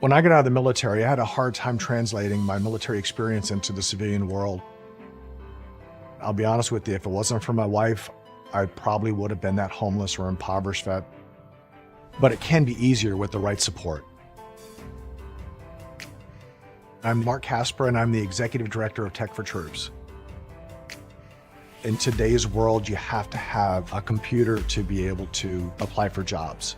When I got out of the military, I had a hard time translating my military experience into the civilian world. I'll be honest with you, if it wasn't for my wife, I probably would have been that homeless or impoverished vet. But it can be easier with the right support. I'm Mark Casper, and I'm the Executive Director of Tech for Troops. In today's world, you have to have a computer to be able to apply for jobs.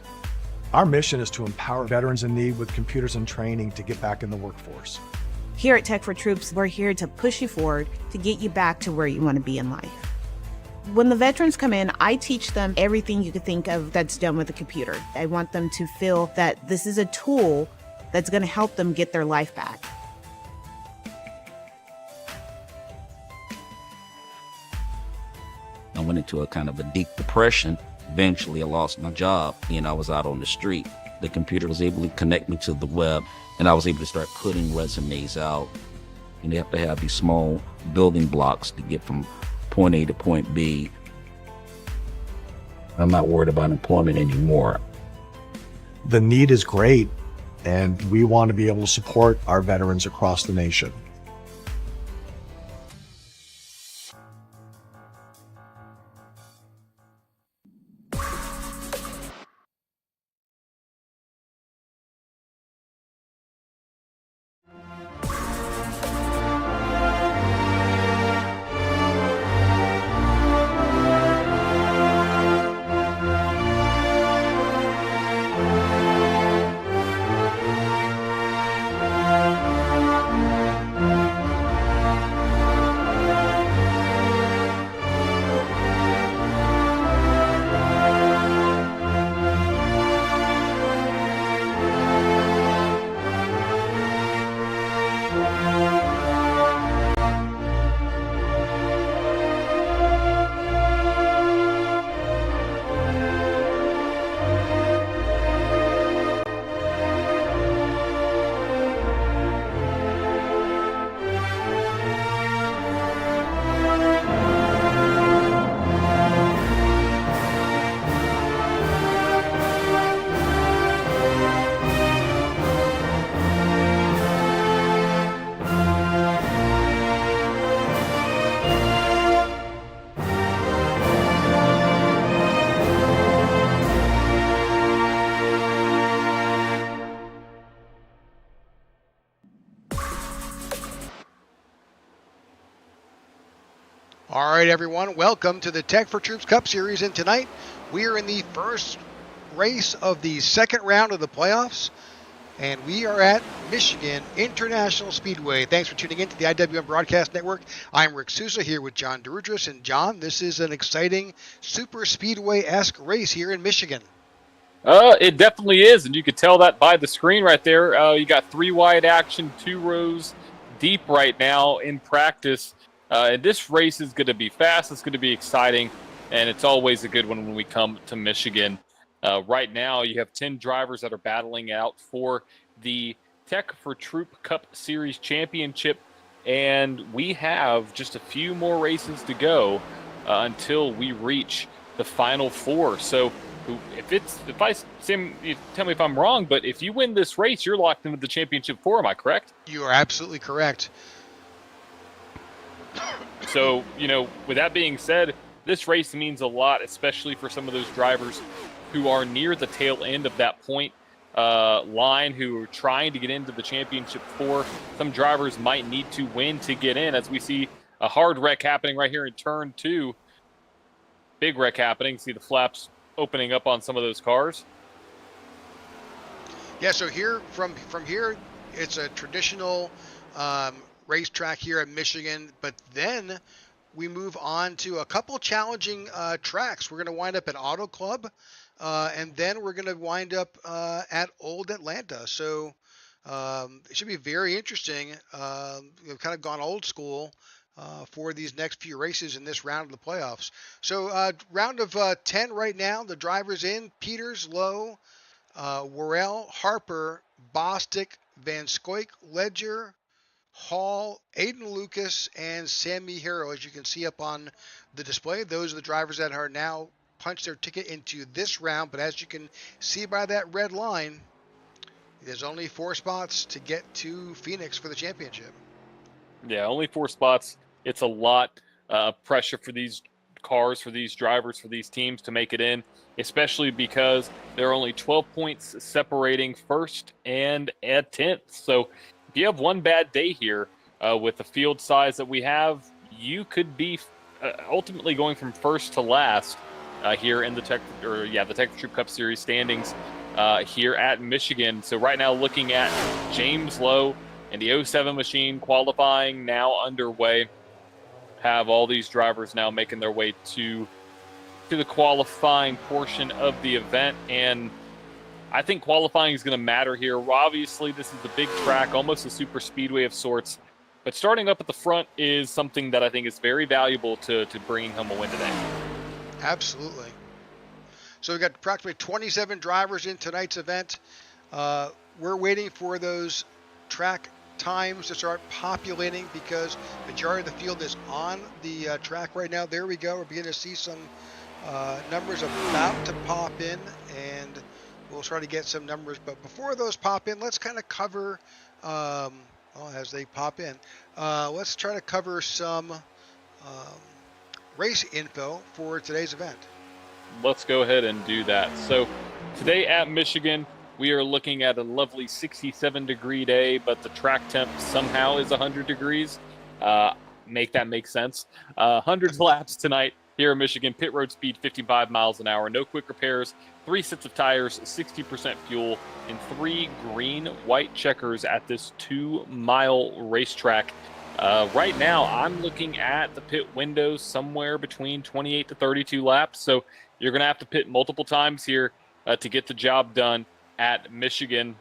Our mission is to empower veterans in need with computers and training to get back in the workforce. Here at Tech for Troops, we're here to push you forward to get you back to where you want to be in life. When the veterans come in, I teach them everything you could think of that's done with a computer. I want them to feel that this is a tool that's going to help them get their life back. I went into a kind of a deep depression. Eventually, I lost my job and I was out on the street. The computer was able to connect me to the web, and I was able to start putting resumes out. And you have to have these small building blocks to get from point A to point B. I'm not worried about employment anymore. The need is great, and we want to be able to support our veterans across the nation. All right, everyone, welcome to the Tech for Troops Cup Series, and tonight we are in the first race of the second round of the playoffs, and we are at Michigan International Speedway. Thanks for tuning in to the IWM Broadcast Network. I'm Rick Sousa here with John DeRudris, and John, this is an exciting super speedway-esque race here in Michigan. It definitely is, and you could tell that by the screen right there. You got 3 wide action, 2 rows deep right now in practice. And this race is going to be fast, it's going to be exciting, and it's always a good one when we come to Michigan. Right now, you have 10 drivers that are battling out for the Tech for Troop Cup Series Championship, and we have just a few more races to go until we reach the Final 4. So you tell me if I'm wrong, but if you win this race, you're locked into the championship 4, am I correct? You are absolutely correct. So, with that being said, this race means a lot, especially for some of those drivers who are near the tail end of that point line, who are trying to get into the championship 4. Some drivers might need to win to get in, as we see a hard wreck happening right here in turn 2. Big wreck happening. See the flaps opening up on some of those cars. Yeah, so here from here, it's a traditional racetrack here at Michigan, but then we move on to a couple challenging tracks. We're going to wind up at Auto Club, and then we're going to wind up at Old Atlanta. So it should be very interesting. We've kind of gone old school for these next few races in this round of the playoffs. So round of 10 right now, the drivers in: Peters, Lowe, Worrell, Harper, Bostic, Van Scoik, Ledger, Hall, Aiden Lucas, and Sammy Harrow. As you can see up on the display, those are the drivers that are now punched their ticket into this round. But as you can see by that red line, There's only 4 spots to get to Phoenix for the championship. Yeah, only 4 spots. It's a lot of pressure for these cars, for these drivers, for these teams to make it in, especially because there are only 12 points separating first and 10th. So if you have one bad day here with the field size that we have, you could be ultimately going from first to last here in the Tech Troop Cup Series standings here at Michigan. So right now, looking at James Lowe and the 07 machine qualifying now underway. Have all these drivers now making their way to the qualifying portion of the event, and I think qualifying is going to matter here. Obviously, this is a big track, almost a super speedway of sorts, but starting up at the front is something that I think is very valuable to bringing home a win today. Absolutely. So we've got approximately 27 drivers in tonight's event. We're waiting for those track times to start populating because majority of the field is on the track right now. There we go. We're beginning to see some numbers about to pop in, and we'll try to get some numbers. But before those pop in, let's kind of cover, as they pop in, let's try to cover some race info for today's event. Let's go ahead and do that. So today at Michigan, we are looking at a lovely 67-degree day, but the track temp somehow is 100 degrees. Make that make sense. 100 laps tonight here in Michigan. Pit road speed 55 miles an hour. No quick repairs. 3 sets of tires, 60% fuel, and 3 green-white checkers at this 2-mile racetrack. Right now, I'm looking at the pit windows somewhere between 28 to 32 laps. So you're going to have to pit multiple times here to get the job done. At Michigan,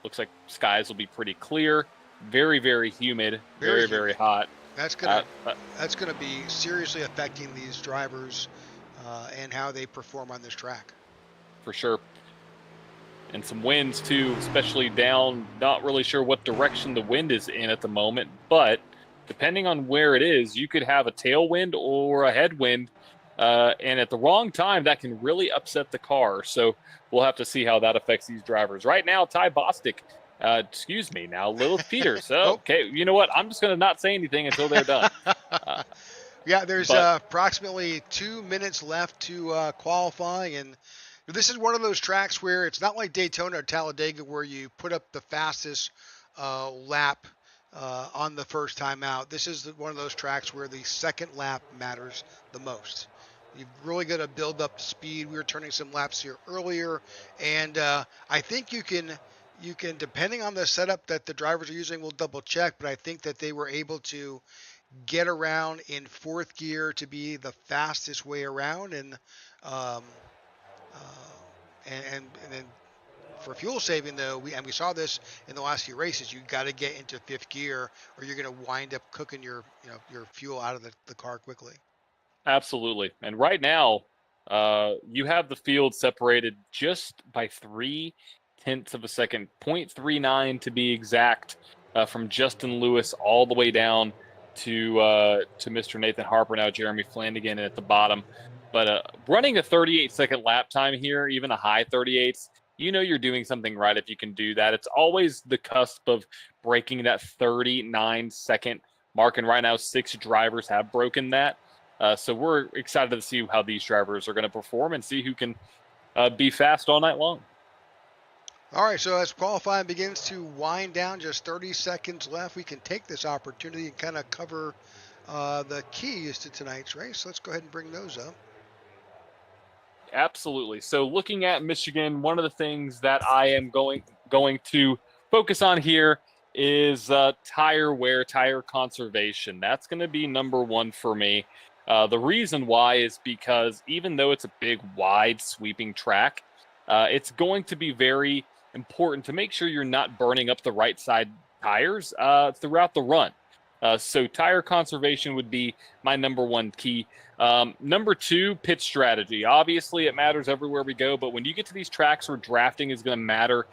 looks like skies will be pretty clear. Very, very humid. Very hot. That's gonna be seriously affecting these drivers and how they perform on this track. For sure. And some winds too, especially down. Not really sure what direction the wind is in at the moment, but depending on where it is, you could have a tailwind or a headwind. And at the wrong time, that can really upset the car. So we'll have to see how that affects these drivers. Right now, Ty Bostic, Lilith Peters. Okay, you know what? I'm just going to not say anything until they're done. Yeah, there's approximately 2 minutes left to qualify. And this is one of those tracks where it's not like Daytona or Talladega where you put up the fastest lap on the first time out. This is one of those tracks where the second lap matters the most. You've really got to build up speed. We were turning some laps here earlier, and I think you can, depending on the setup that the drivers are using, we'll double check, but I think that they were able to get around in 4th gear to be the fastest way around, and then for fuel saving though, we saw this in the last few races, you got to get into 5th gear or you're going to wind up cooking your fuel out of the car quickly. Absolutely. And right now, you have the field separated just by 0.3 of a second, 0.39 to be exact, from Justin Lewis all the way down to Mr. Nathan Harper, now Jeremy Flanagan at the bottom. But running a 38-second lap time here, even a high 38s, you're doing something right if you can do that. It's always the cusp of breaking that 39-second mark, and right now 6 drivers have broken that. So we're excited to see how these drivers are going to perform and see who can be fast all night long. All right, so as qualifying begins to wind down, just 30 seconds left, we can take this opportunity and kind of cover the keys to tonight's race. Let's go ahead and bring those up. Absolutely. So looking at Michigan, one of the things that I am going to focus on here is tire wear, tire conservation. That's going to be number 1 for me. The reason why is because even though it's a big, wide, sweeping track, it's going to be very important to make sure you're not burning up the right side tires throughout the run. So tire conservation would be my number 1 key. Number 2, pit strategy. Obviously, it matters everywhere we go, but when you get to these tracks where drafting is going to matter,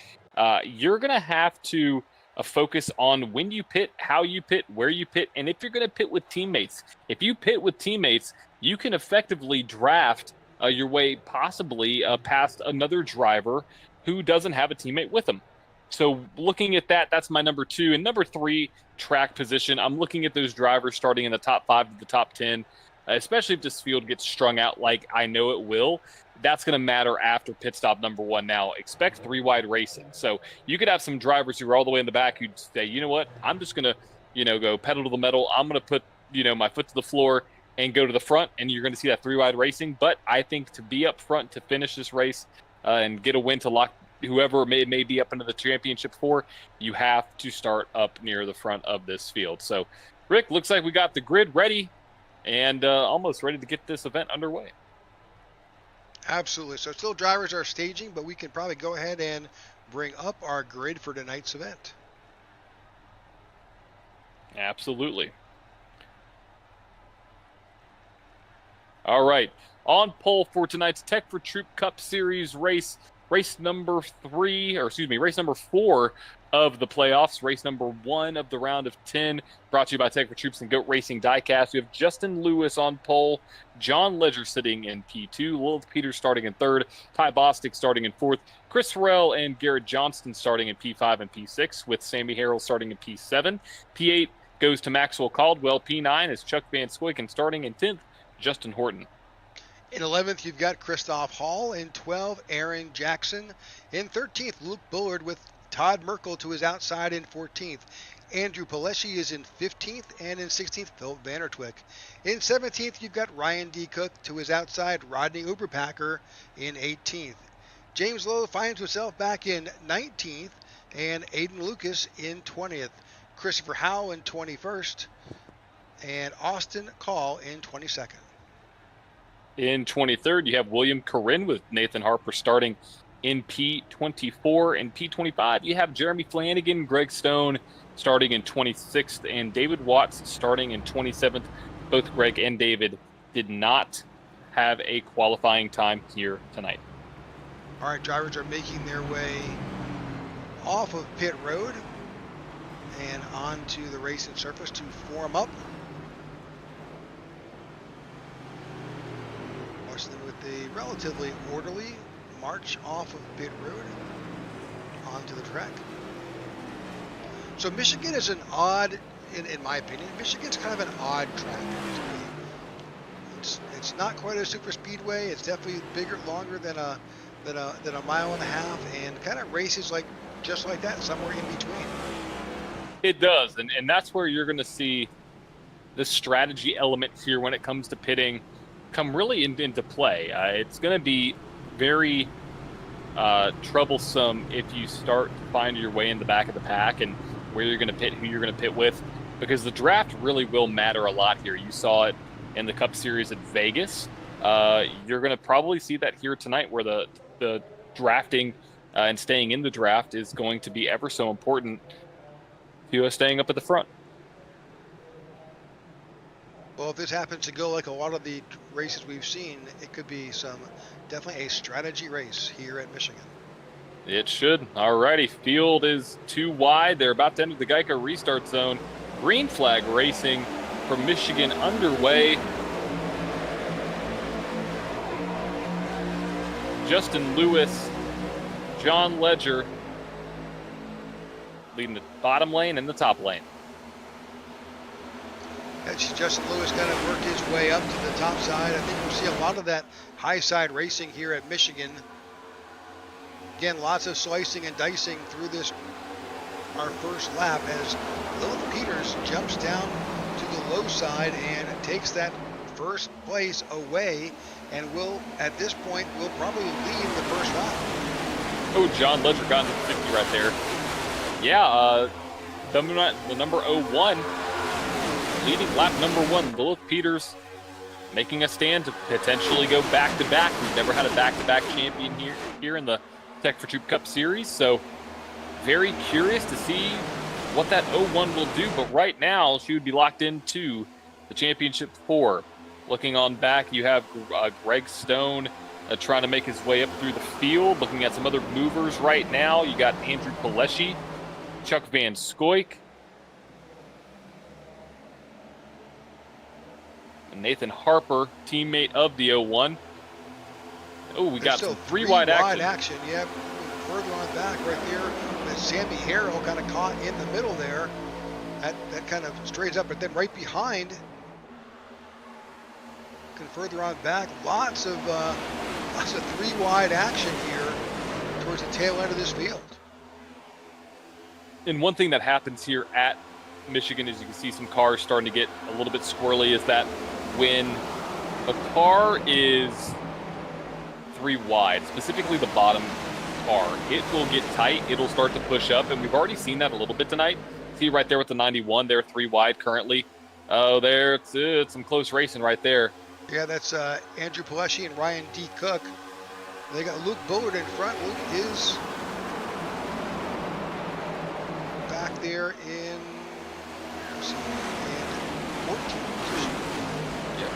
you're going to have to focus on when you pit, how you pit, where you pit, and if you're going to pit with teammates. If you pit with teammates, you can effectively draft your way possibly past another driver who doesn't have a teammate with them. So looking at that, that's my number 2. And number 3, track position. I'm looking at those drivers starting in the top 5 to the top 10, especially if this field gets strung out like I know it will. That's going to matter after pit stop number 1. Now, expect 3 wide racing. So you could have some drivers who are all the way in the back who'd say, you know what, I'm just going to, go pedal to the metal. I'm going to put, my foot to the floor and go to the front, and you're going to see that 3 wide racing. But I think to be up front to finish this race and get a win to lock whoever may be up into the championship for, you have to start up near the front of this field. So, Rick, looks like we got the grid ready and almost ready to get this event underway. Absolutely. So still drivers are staging, but we can probably go ahead and bring up our grid for tonight's event. Absolutely. All right. On pole for tonight's Tech for Troop Cup Series race number 4 of the playoffs, race number 1 of the round of 10, brought to you by Tech for Troops and Goat Racing Diecast. We have Justin Lewis on pole, John Ledger sitting in P2, Lilith Peters starting in 3rd, Ty Bostic starting in 4th, Chris Farrell and Garrett Johnston starting in P5 and P6, with Sammy Harrell starting in P7. P8 goes to Maxwell Caldwell. P9 is Chuck Van Scoyken starting in 10th, Justin Horton. In 11th, you've got Christoph Hall. In 12th, Aaron Jackson. In 13th, Luke Bullard with Todd Merkel to his outside in 14th. Andrew Pileshi is in 15th, and in 16th, Phil Vandertwick. In 17th, you've got Ryan D. Cook to his outside, Rodney Uberpacker in 18th. James Lowe finds himself back in 19th, and Aiden Lucas in 20th. Christopher Howe in 21st, and Austin Call in 22nd. In 23rd, you have William Corinne with Nathan Harper starting in P24. In P25, you have Jeremy Flanagan, Greg Stone starting in 26th, and David Watts starting in 27th. Both Greg and David did not have a qualifying time here tonight. All right, drivers are making their way off of pit road and onto the racing surface to form up. Watch them with a relatively orderly march off of pit road onto the track. So Michigan is an odd, in my opinion, Michigan's kind of an odd track. It's not quite a super speedway. It's definitely bigger, longer than a mile and a half, and kind of races just like that, somewhere in between. It does, and that's where you're going to see the strategy element here when it comes to pitting come really into play. It's going to be very troublesome if you start to find your way in the back of the pack and where you're going to pit, who you're going to pit with, because the draft really will matter a lot here. You saw it in the Cup Series at Vegas. You're going to probably see that here tonight, where the drafting and staying in the draft is going to be ever so important to staying up at the front. Well, if this happens to go like a lot of the races we've seen, it could be definitely a strategy race here at Michigan. It should. Alrighty, field is too wide. They're about to enter the Geico restart zone. Green flag racing from Michigan underway. Justin Lewis, John Ledger leading the bottom lane and the top lane. Justin Lewis kind of worked his way up to the top side. I think we'll see a lot of that high side racing here at Michigan. Again, lots of slicing and dicing through our first lap, as Lilith Peters jumps down to the low side and takes that first place away, and at this point, will probably lead the first lap. Oh, John Ledger got into the 50 right there. Yeah, the number 01. Leading lap number 1, Lilith Peters making a stand to potentially go back-to-back. We've never had a back-to-back champion here in the Tech for Troop Cup Series, so very curious to see what that 01 will do. But right now, she would be locked into the championship 4. Looking on back, you have Greg Stone trying to make his way up through the field. Looking at some other movers right now, you got Andrew Pileshi, Chuck Van Scoyk, Nathan Harper, teammate of the 01. Oh, we got some three wide action. Yeah, further on back right there. as Sammy Harrell kind of caught in the middle there. That kind of straightens up, but then right behind, looking further on back, lots of 3-wide action here towards the tail end of this field. And one thing that happens here at Michigan is you can see some cars starting to get a little bit squirrely, is that when a car is 3 wide, specifically the bottom car, it will get tight, it'll start to push up, and we've already seen that a little bit tonight. See right there with the 91, they're 3 wide currently. Oh, there, it's some close racing right there. Yeah, that's Andrew Pileshi and Ryan D. Cook. They got Luke Bullard in front. Luke is back there in 14th position. Yep.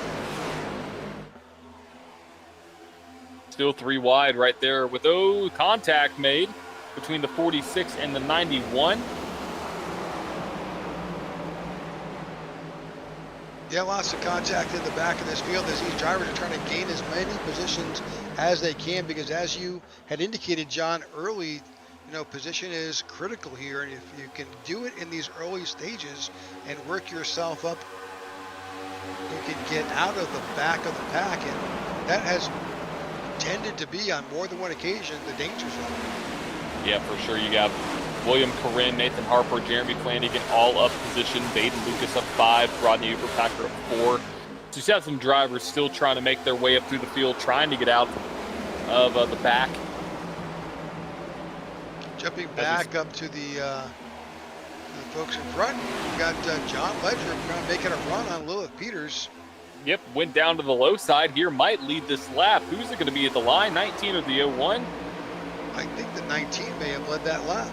Still 3 wide right there with contact made between the 46 and the 91. Yeah, lots of contact in the back of this field as these drivers are trying to gain as many positions as they can, because as you had indicated, John, early, position is critical here, and if you can do it in these early stages and work yourself up, you can get out of the back of the pack, and that has tended to be on more than one occasion the danger zone. Yeah, for sure. You got William Corinne, Nathan Harper, Jeremy Flanagan all up position, Baden Lucas up 5, Rodney Uberpacker up 4. So you have some drivers still trying to make their way up through the field, trying to get out of the back. Jumping back up to the folks in front, we got John Ledger making a run on Lilith Peters. Yep, went down to the low side here, might lead this lap. Who's it going to be at the line, 19 or the 01? I think the 19 may have led that lap.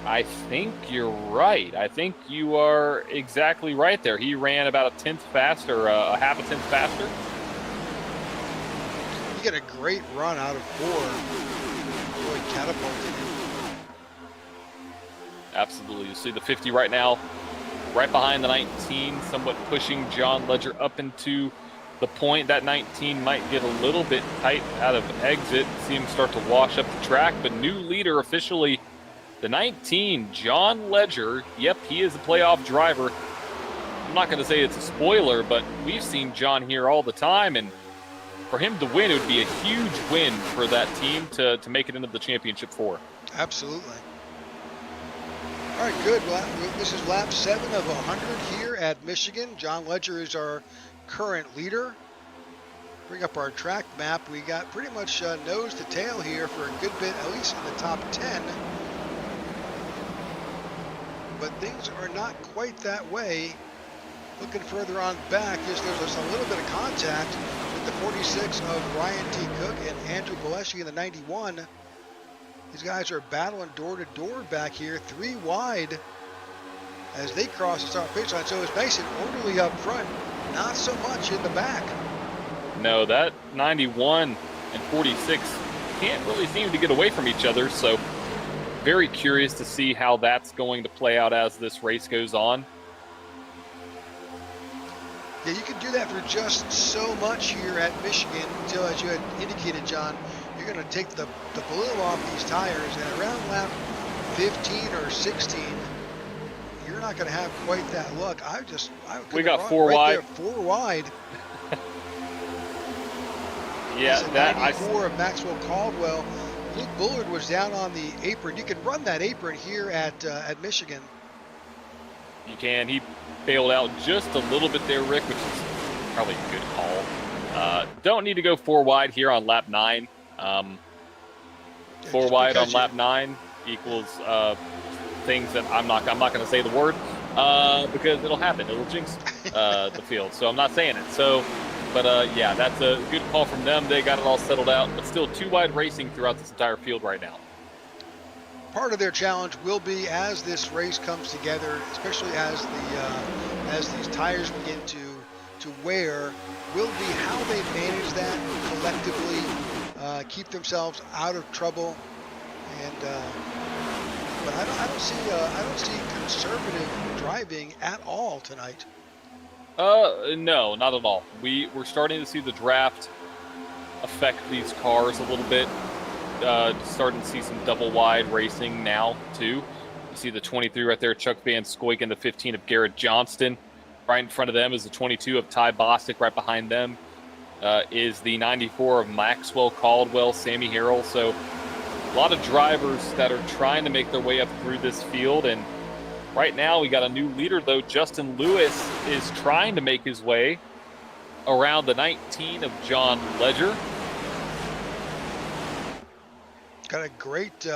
I think you're right. I think you are exactly right there. He ran about a tenth faster, a half a tenth faster. You get a great run out of 4. Really catapulted him. Absolutely. You see the 50 right now, right behind the 19, somewhat pushing John Ledger up into the point. That 19 might get a little bit tight out of exit. See him start to wash up the track, but new leader officially. The 19, John Ledger. Yep, he is a playoff driver. I'm not going to say it's a spoiler, but we've seen John here all the time, and for him to win, it would be a huge win for that team to make it into the championship 4. Absolutely. All right, good. Well, this is lap 7 of 100 here at Michigan. John Ledger is our current leader. Bring up our track map. We got pretty much nose to tail here for a good bit, at least in the top 10. But things are not quite that way. Looking further on back, there's a little bit of contact with the 46 of Ryan T. Cook and Andrew Pileshi in the 91. These guys are battling door to door back here, 3 wide as they cross the start finish line. So it's nice and orderly up front, not so much in the back. No, that 91 and 46 can't really seem to get away from each other. So very curious to see how that's going to play out as this race goes on. Yeah, you can do that for just so much here at Michigan until, as you had indicated, John, you're going to take the balloon off these tires, and around lap 15 or 16, you're not going to have quite that luck. We got 4 right wide. There, 4 wide. Yeah, that 94 of Maxwell Caldwell. Luke Bullard was down on the apron. You can run that apron here at Michigan. You can. He bailed out just a little bit there, Rick, which is probably a good call. Don't need to go 4 wide here on lap 9. 4 wide on lap 9 equals things that I'm not going to say the word because it'll happen. It'll jinx the field. So I'm not saying it. So, but yeah, that's a good call from them. They got it all settled out, but still 2 wide racing throughout this entire field right now. Part of their challenge will be, as this race comes together, especially as these tires begin to wear, will be how they manage that collectively, keep themselves out of trouble, and but I don't see conservative driving at all tonight. No, not at all. We're starting to see the draft affect these cars a little bit. starting to see some double wide racing now too. You see the 23 right there, Chuck Van Scoik, and the 15 of Garrett Johnston. Right in front of them is the 22 of Ty Bostic. Right behind them is the 94 of Maxwell Caldwell, Sammy Harrell. So a lot of drivers that are trying to make their way up through this field. And right now we got a new leader, though. Justin Lewis is trying to make his way around the 19 of John Ledger. Got a great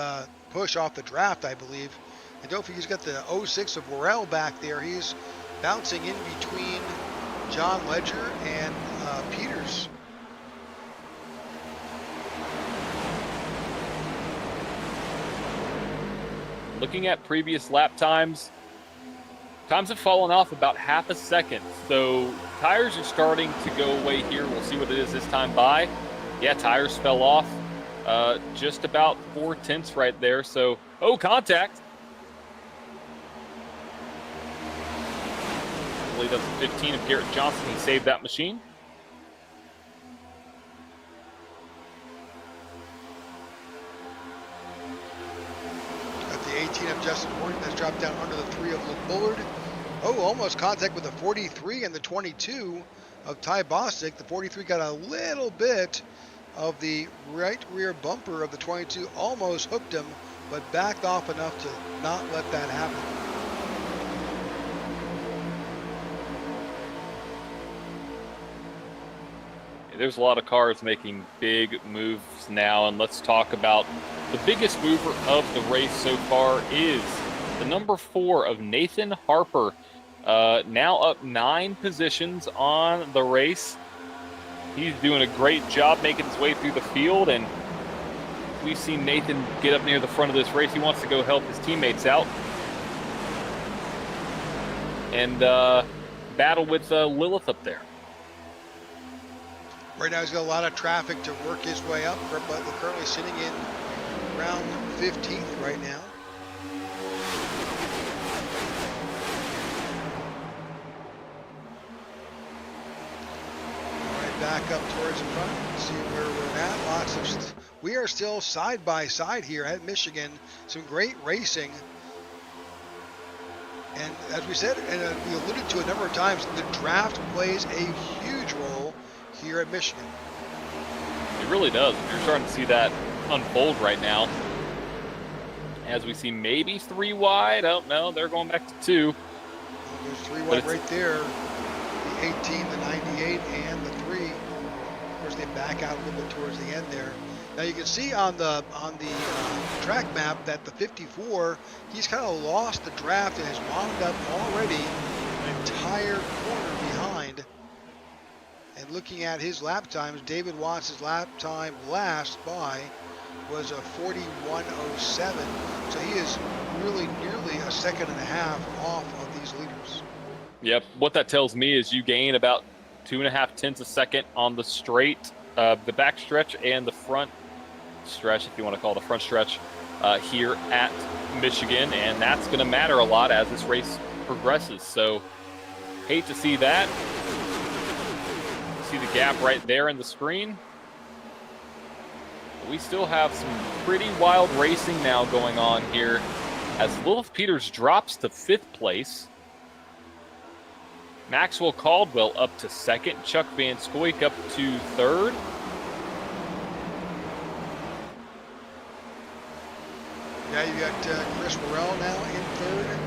push off the draft, I believe. And don't forget he's got the 06 of Worrell back there. He's bouncing in between John Ledger and Peters. Looking at previous lap times have fallen off about half a second. So tires are starting to go away here. We'll see what it is this time by. Yeah, tires fell off just about 4/10 right there. So, contact. I believe that's the 15 of Garrett Johnson. He saved that machine. Got the 18 of Justin Horton that's dropped down under the 3 of Luke Bullard. Almost contact with the 43 and the 22 of Ty Bostic. The 43 got a little bit of the right rear bumper of the 22, almost hooked him, but backed off enough to not let that happen. There's a lot of cars making big moves now, and let's talk about the biggest mover of the race so far is the number 4 of Nathan Harper, now up 9 positions on the race. He's doing a great job making his way through the field, and we've seen Nathan get up near the front of this race. He wants to go help his teammates out and battle with Lilith up there. Right now he's got a lot of traffic to work his way up, but they're currently sitting in round 15th right now. All right, back up towards the front, see where we're at. We are still side by side here at Michigan. Some great racing. And as we said, and we alluded to a number of times, the draft plays a huge role here at Michigan. It really does. You're starting to see that unfold right now. As we see maybe 3 wide. Oh, no, they're going back to 2. There's 3 wide right there. The 18, the 98, and the 3. Of course, they back out a little bit towards the end there. Now you can see on the track map that the 54, he's kind of lost the draft and has wound up already an entire corner behind. And looking at his lap times, David Watts' lap time last by was a 41:07. So he is really nearly a second and a half off of these leaders. Yep. What that tells me is you gain about 2.5 tenths a second on the straight, the back stretch and the front stretch, if you want to call it the front stretch, here at Michigan. And that's going to matter a lot as this race progresses. So hate to see that. See the gap right there in the screen. But we still have some pretty wild racing now going on here as Lilith Peters drops to 5th place. Maxwell Caldwell up to 2nd. Chuck Van Scoik up to 3rd. Yeah, you got Chris Worrell now in 3rd.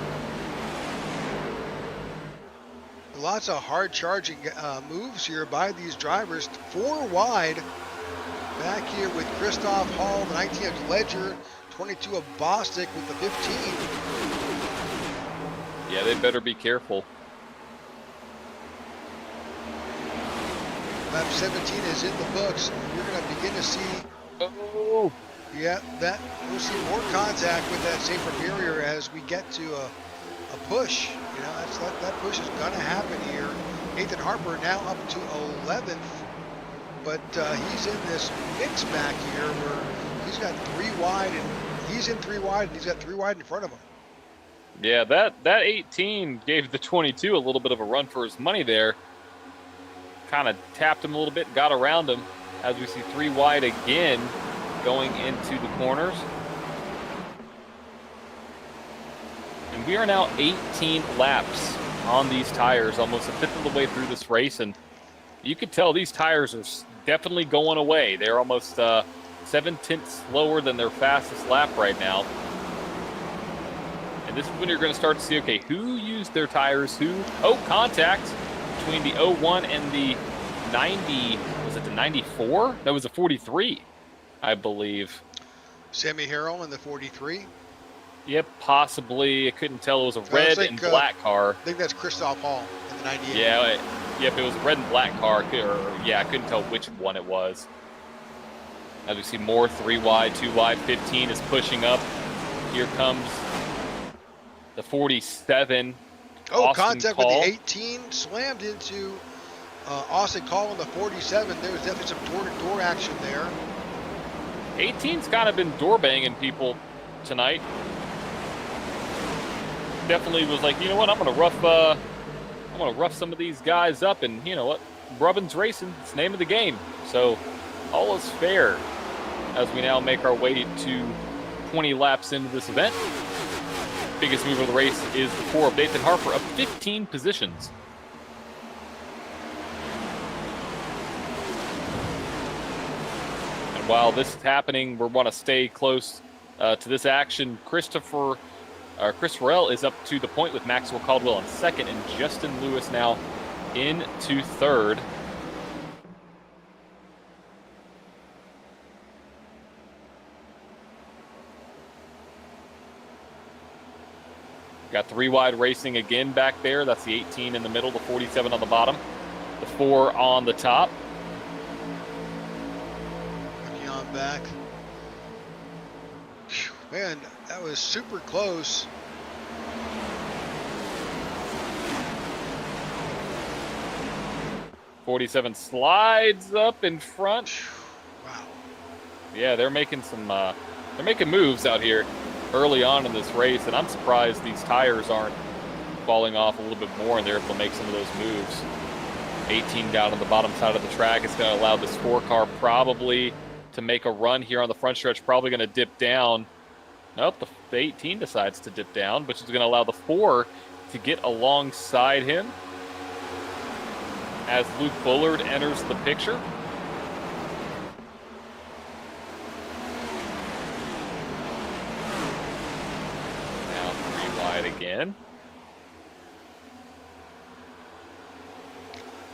Lots of hard charging moves here by these drivers. 4 wide back here with Christoph Hall, the 19 of Ledger, 22 of Bostic with the 15. Yeah, they better be careful. Lap 17 is in the books. You're going to begin to see. Oh, Yeah, that we'll see more contact with that safer barrier as we get to a push. You know, that push is going to happen here. Nathan Harper now up to 11th, but he's in this mix back here where he's got 3 wide, and he's in 3 wide, and he's got 3 wide in front of him. yeah, that 18 gave the 22 a little bit of a run for his money there. Kind of tapped him a little bit, got around him as we see 3 wide again going into the corners. And we are now 18 laps on these tires, almost a fifth of the way through this race. And you could tell these tires are definitely going away. They're almost 7/10 slower than their fastest lap right now. And this is when you're going to start to see, okay, who used their tires, who... Oh, contact between the 01 and the 90. Was it the 94? That was a 43, I believe. Sammy Harrell in the 43. Yep, possibly. I couldn't tell. It was a red and black car. I think that's Christoph Hall in the 98. Yeah, yep, it was a red and black car. I couldn't tell which one it was. As we see more 3 wide, 2 wide, 15 is pushing up. Here comes the 47. Oh, Austin contact Call. with the 18. Slammed into Austin Call in the 47. There was definitely some door-to-door action there. 18's kind of been door banging people tonight. Definitely was like, you know what, I'm gonna rough some of these guys up, and you know what, rubbin's racing. It's the name of the game. So all is fair as we now make our way to 20 laps into this event. Biggest move of the race is the 4 of Nathan Harper of 15 positions. And while this is happening, we want to stay close to this action. Chris Farrell is up to the point with Maxwell Caldwell in second, and Justin Lewis now into third. Got 3 wide racing again back there. That's the 18 in the middle, the 47 on the bottom, the 4 on the top. Looking on back. Whew, man, that was super close. '47 slides up in front. Wow. Yeah, they're making some. They're making moves out here early on in this race, and I'm surprised these tires aren't falling off a little bit more, and they're able to make some of those moves. 18 down on the bottom side of the track. It's going to allow this 4 car probably to make a run here on the front stretch. Probably going to dip down. Nope, the 18 decides to dip down, which is going to allow the 4 to get alongside him as Luke Bullard enters the picture. Now 3 wide again.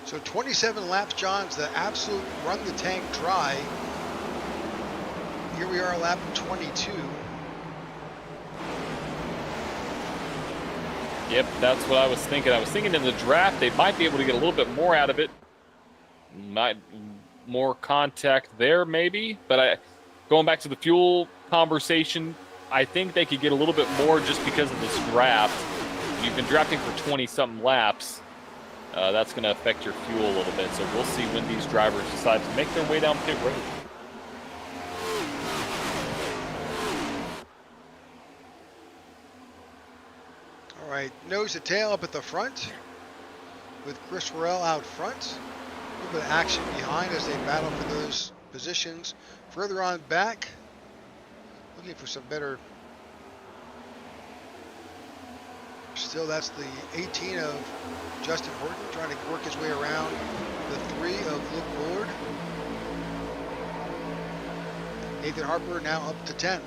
So 27 laps, John. It's the absolute run the tank dry. Here we are, lap 22. Yep, that's what I was thinking. I was thinking in the draft they might be able to get a little bit more out of it. More contact there maybe. But going back to the fuel conversation, I think they could get a little bit more just because of this draft. You've been drafting for 20-something laps. That's going to affect your fuel a little bit. So we'll see when these drivers decide to make their way down pit road. All right, nose to tail up at the front with Chris Farrell out front. A little bit of action behind as they battle for those positions. Further on back, looking for some better. Still, that's the 18 of Justin Horton trying to work his way around the 3 of Luke Bullard. Nathan Harper now up to 10.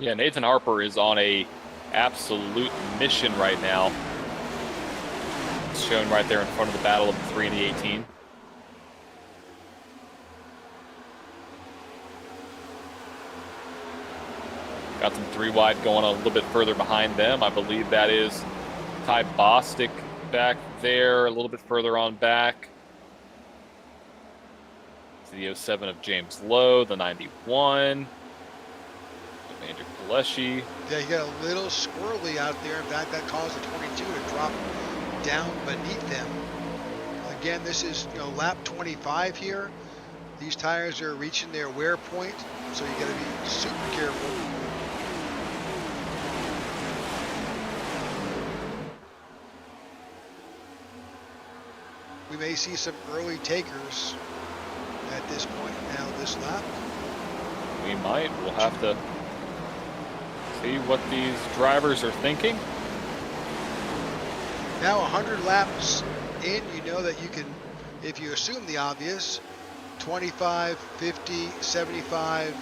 Yeah, Nathan Harper is on a absolute mission right now. It's shown right there in front of the battle of the 3 and the 18. Got some 3 wide going a little bit further behind them. I believe that is Ty Bostic back there, a little bit further on back. It's the 07 of James Lowe, the 91. Andrew Pileshi. Yeah, you got a little squirrely out there. In fact, that caused the 22 to drop down beneath them. Again, this is lap 25 here. These tires are reaching their wear point, so you got to be super careful. We may see some early takers at this point now this lap. We might. We'll have to see what these drivers are thinking. Now 100 laps in, you know that you can, if you assume the obvious, 25, 50, 75,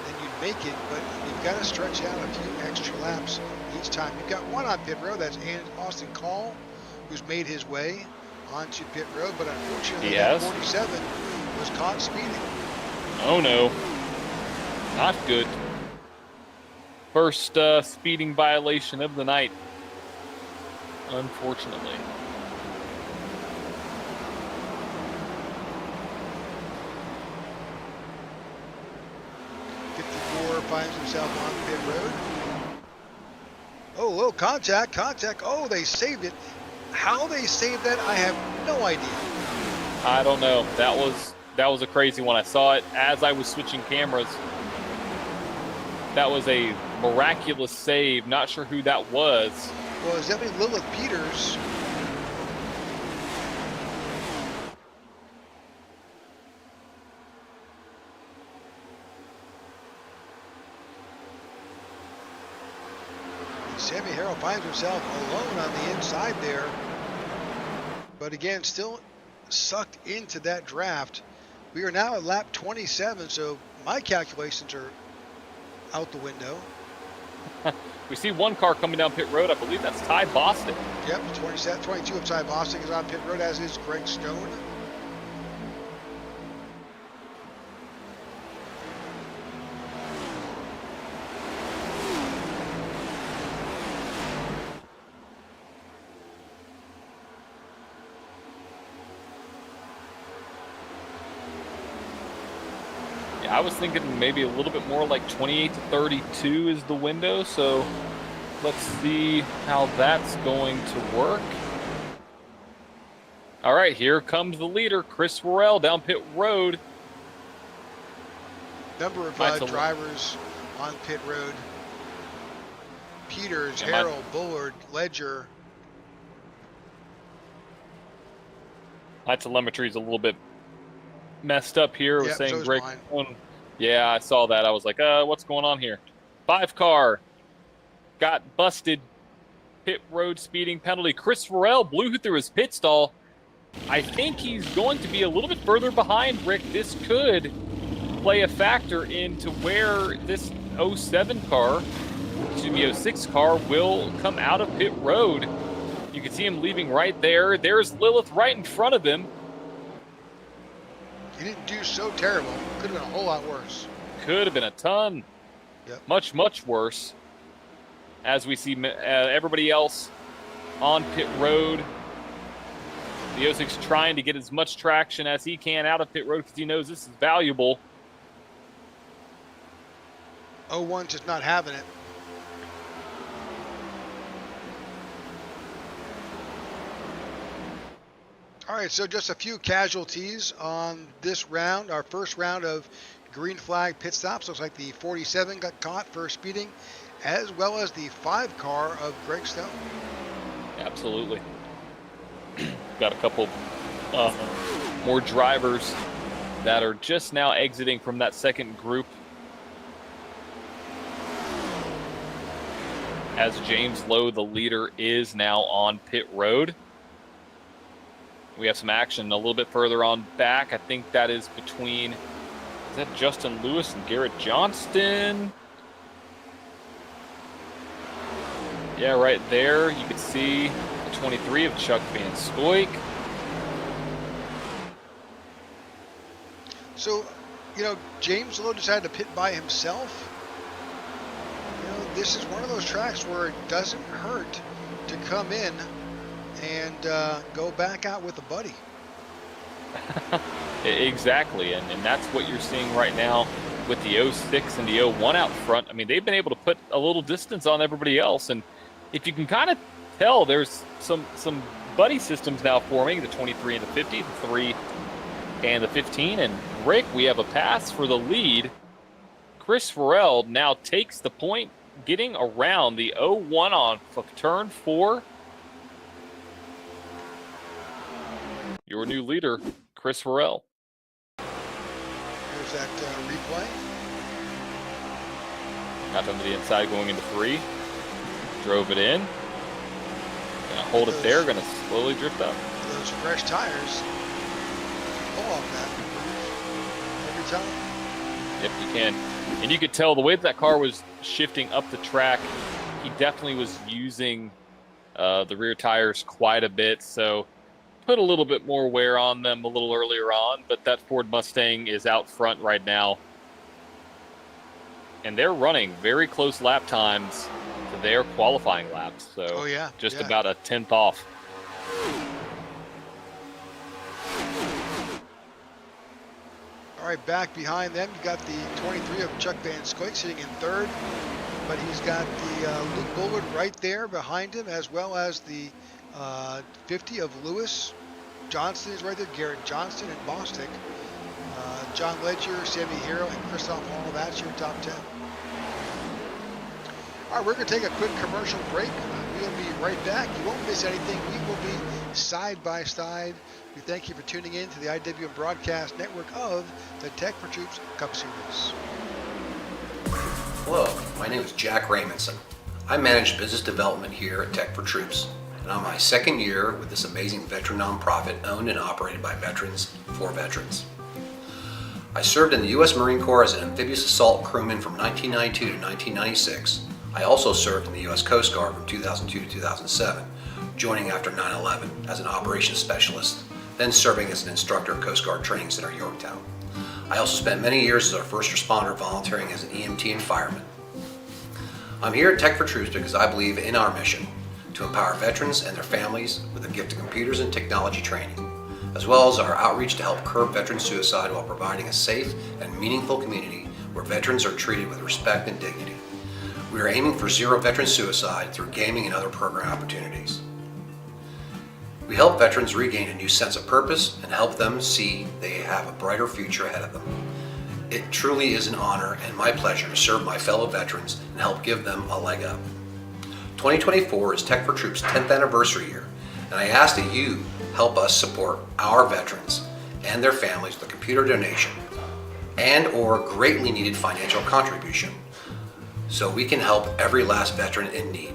then you'd make it, but you've got to stretch out a few extra laps each time. You've got one on pit road, that's Austin Call, who's made his way onto pit road, but unfortunately that 47 was caught speeding. Oh no, not good. First speeding violation of the night, unfortunately. Finds himself on pit road. Oh, contact. Oh, they saved it. How they saved that, I have no idea. I don't know. That was a crazy one. I saw it as I was switching cameras. That was a miraculous save. Not sure who that was. Well, it's definitely Lilith Peters. Sammy Harrell finds himself alone on the inside there. But again, still sucked into that draft. We are now at lap 27, so my calculations are out the window. We see one car coming down pit road. I believe that's Ty Boston. Yep, 22 of Ty Boston is on pit road, as is Greg Stone. I was thinking maybe a little bit more like 28 to 32 is the window, so let's see how that's going to work. All right, here comes the leader, Chris Worrell, down pit road. Number of drivers on pit road. Peters, Harrell, Bullard, Ledger. My telemetry is a little bit messed up here. It was saying Greg. Yeah, I saw that. I was like, what's going on here? 5 car got busted. Pit road speeding penalty. Chris Worrell blew through his pit stall. I think he's going to be a little bit further behind, Rick. This could play a factor into where this 07 car, excuse me, 06 car will come out of pit road. You can see him leaving right there. There's Lilith right in front of him. He didn't do so terrible. Could have been a whole lot worse. Could have been a ton. Yep. Much worse. As we see everybody else on pit road. The 06 trying to get as much traction as he can out of pit road because he knows this is valuable. 01's just not having it. All right, so just a few casualties on this round. Our first round of green flag pit stops. Looks like the 47 got caught for speeding, as well as the 5 car of Greg Stone. Absolutely. Got a couple more drivers that are just now exiting from that second group. As James Lowe, the leader, is now on pit road. We have some action a little bit further on back. I think that is between, is that Justin Lewis and Garrett Johnston? Yeah, right there. You can see the 23 of Chuck Van Scoik. So, James Lowe decided to pit by himself. This is one of those tracks where it doesn't hurt to come in and go back out with a buddy. Exactly, and that's what you're seeing right now with the 06 and the 01 out front. I mean, they've been able to put a little distance on everybody else, and if you can kind of tell, there's some buddy systems now forming, the 23 and the 50, the 3 and the 15, and Rick, we have a pass for the lead. Chris Worrell now takes the point, getting around the 01 on turn 4. Your new leader, Chris Worrell. Here's that replay. Got them to the inside going into 3. Drove it in. Gonna hold it there. Gonna slowly drift up. Those fresh tires pull off that every time. Yep, you can. And you could tell the way that car was shifting up the track, he definitely was using the rear tires quite a bit. So put a little bit more wear on them a little earlier on. But that Ford Mustang is out front right now. And they're running very close lap times to their qualifying laps. So just about a 10th off. All right, back behind them, you got the 23 of Chuck Van Scoik sitting in 3rd, but he's got the Luke Bullard right there behind him, as well as the 50 of Lewis. Johnston is right there, Garrett Johnston and Bostic. John Ledger, Sammy Hero, and Christoph Hall, that's your top 10. All right, we're going to take a quick commercial break. We'll be right back. You won't miss anything. We will be side by side. We thank you for tuning in to the IWM Broadcast Network of the Tech for Troops Cup Series. Hello, my name is Jack Raymondson. I manage business development here at Tech for Troops, and I'm my 2nd year with this amazing veteran nonprofit owned and operated by veterans for veterans. I served in the U.S. Marine Corps as an amphibious assault crewman from 1992 to 1996. I also served in the U.S. Coast Guard from 2002 to 2007, joining after 9/11 as an operations specialist, then serving as an instructor at Coast Guard Training Center, Yorktown. I also spent many years as a first responder volunteering as an EMT and fireman. I'm here at Tech for Troops because I believe in our mission to empower veterans and their families with the gift of computers and technology training, as well as our outreach to help curb veteran suicide while providing a safe and meaningful community where veterans are treated with respect and dignity. We are aiming for zero veteran suicide through gaming and other program opportunities. We help veterans regain a new sense of purpose and help them see they have a brighter future ahead of them. It truly is an honor and my pleasure to serve my fellow veterans and help give them a leg up. 2024 is Tech for Troops' 10th anniversary year, and I ask that you help us support our veterans and their families with a computer donation and or greatly needed financial contribution so we can help every last veteran in need.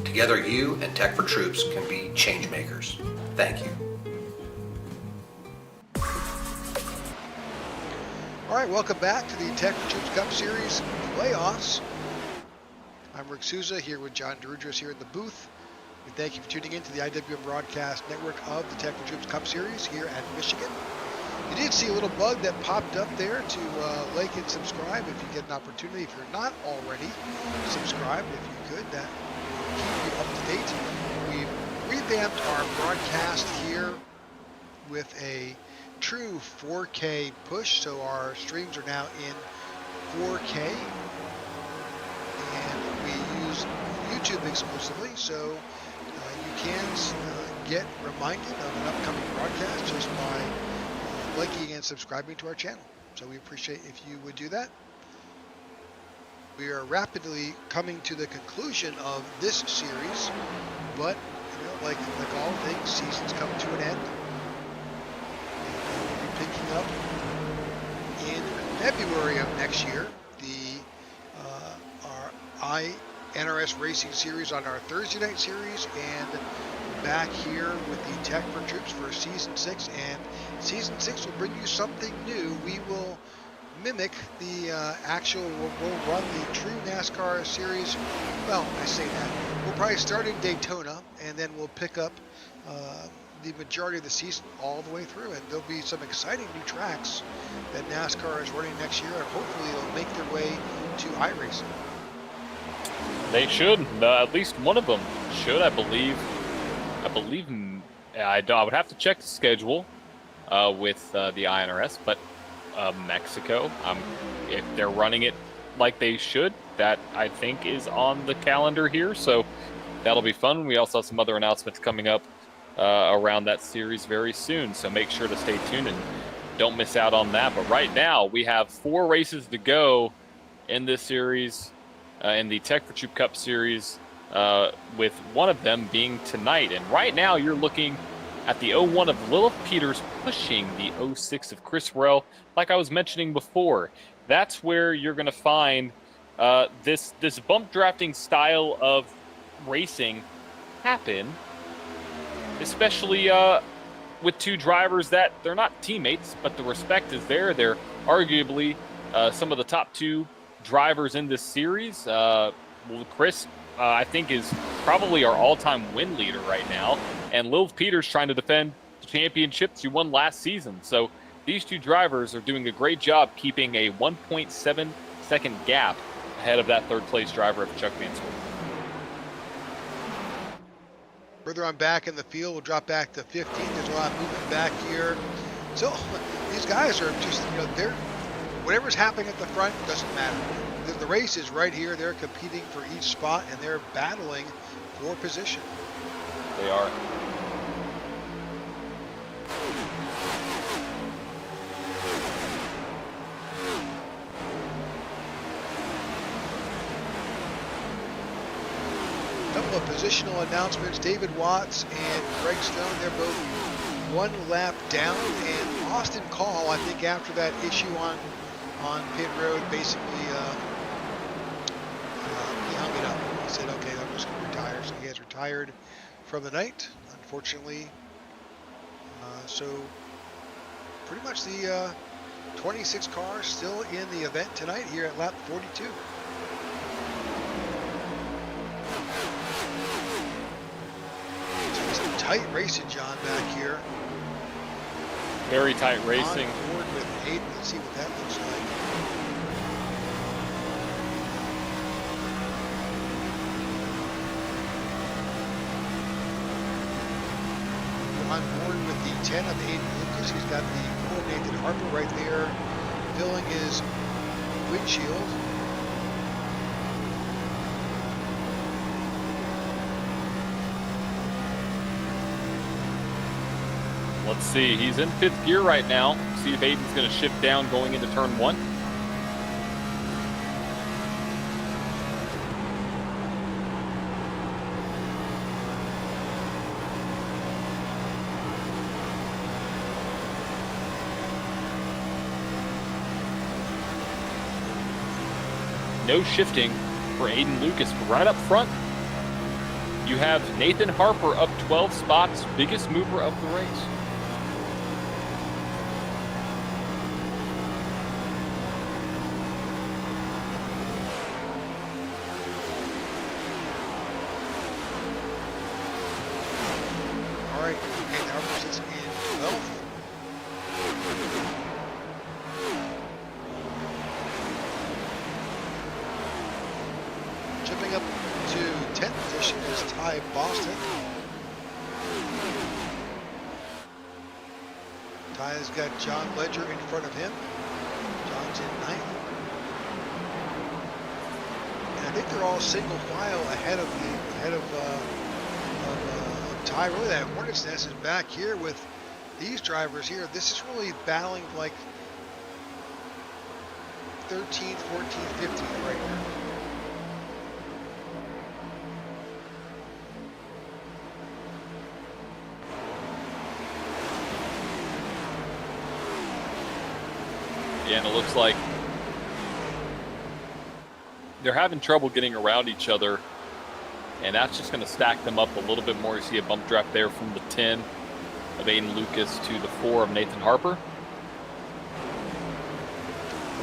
Together, you and Tech for Troops can be change makers. Thank you. All right, welcome back to the Tech for Troops Cup Series playoffs. I'm Rick Souza here with John DeRudris here in the booth. We thank you for tuning in to the IWM Broadcast Network of the Tech for Troops Cup Series here at Michigan. You did see a little bug that popped up there to like and subscribe if you get an opportunity. If you're not already subscribed, if you could, that will keep you up to date. We've revamped our broadcast here with a true 4K push, so our streams are now in 4K, and we use YouTube exclusively, so you can get reminded of an upcoming broadcast just by liking and subscribing to our channel. So we appreciate if you would do that. We are rapidly coming to the conclusion of this series, but like all things, seasons come to an end. We'll be picking up in February of next year our NRS Racing Series on our Thursday night series, and back here with the Tech for Troops for Season 6. And Season 6 will bring you something new. We will mimic the we'll run the true NASCAR series. Well, I say that. We'll probably start in Daytona, and then we'll pick up the majority of the season all the way through. And there'll be some exciting new tracks that NASCAR is running next year, and hopefully they'll make their way to iRacing. They should. At least one of them should, I believe. I would have to check the schedule with the INRS, but Mexico, if they're running it like they should, that I think is on the calendar here. So that'll be fun. We also have some other announcements coming up around that series very soon. So make sure to stay tuned and don't miss out on that. But right now we have 4 races to go in this series, in the Tech for Troop Cup series, with one of them being tonight. And right now you're looking at the 01 of Lilith Peters pushing the 06 of Chris Rell. Like I was mentioning before, that's where you're going to find this bump drafting style of racing happen, especially with two drivers that they're not teammates, but the respect is there. They're arguably some of the top two drivers in this series. Chris, I think, is probably our all-time win leader right now, and Lil Peter's trying to defend the championships he won last season. So these two drivers are doing a great job keeping a 1.7 second gap ahead of that third place driver of Chuck Van Swert. Further on back in the field, we'll drop back to 15. There's a lot of movement back here. So these guys are just, they're, whatever's happening at the front doesn't matter. The race is right here. They're competing for each spot, and they're battling for position. They are. Couple of positional announcements. David Watts and Greg Stone, they're both one lap down, and Austin Call, I think after that issue on pit road, basically he hung it up. He said, okay, I'm just going to retire. So he has retired from the night, unfortunately. So pretty much the 26 cars still in the event tonight here at lap 42. Some tight racing, John, back here. Very tight racing. On board with Hayden. Let's see what that looks like. On board with the 10 of Hayden Lucas. He's got the 4 of Nathan Harper right there, filling his windshield. Let's see. He's in 5th gear right now. See if Aiden's going to shift down going into turn 1. No shifting for Aiden Lucas, but right up front, you have Nathan Harper up 12 spots, biggest mover of the race. All right, Nathan Harper sits in 12th. Jumping up to 10th position is Ty Boston. Ty's got John Ledger in front of him. John's in 9th. And I think they're all single file ahead of Ty. Really, that Hornet's Nest is back here with these drivers here. This is really battling like 13th, 14th, 15th right now. Yeah, and it looks like they're having trouble getting around each other, and that's just going to stack them up a little bit more. You see a bump draft there from the 10 of Aiden Lucas to the 4 of Nathan Harper.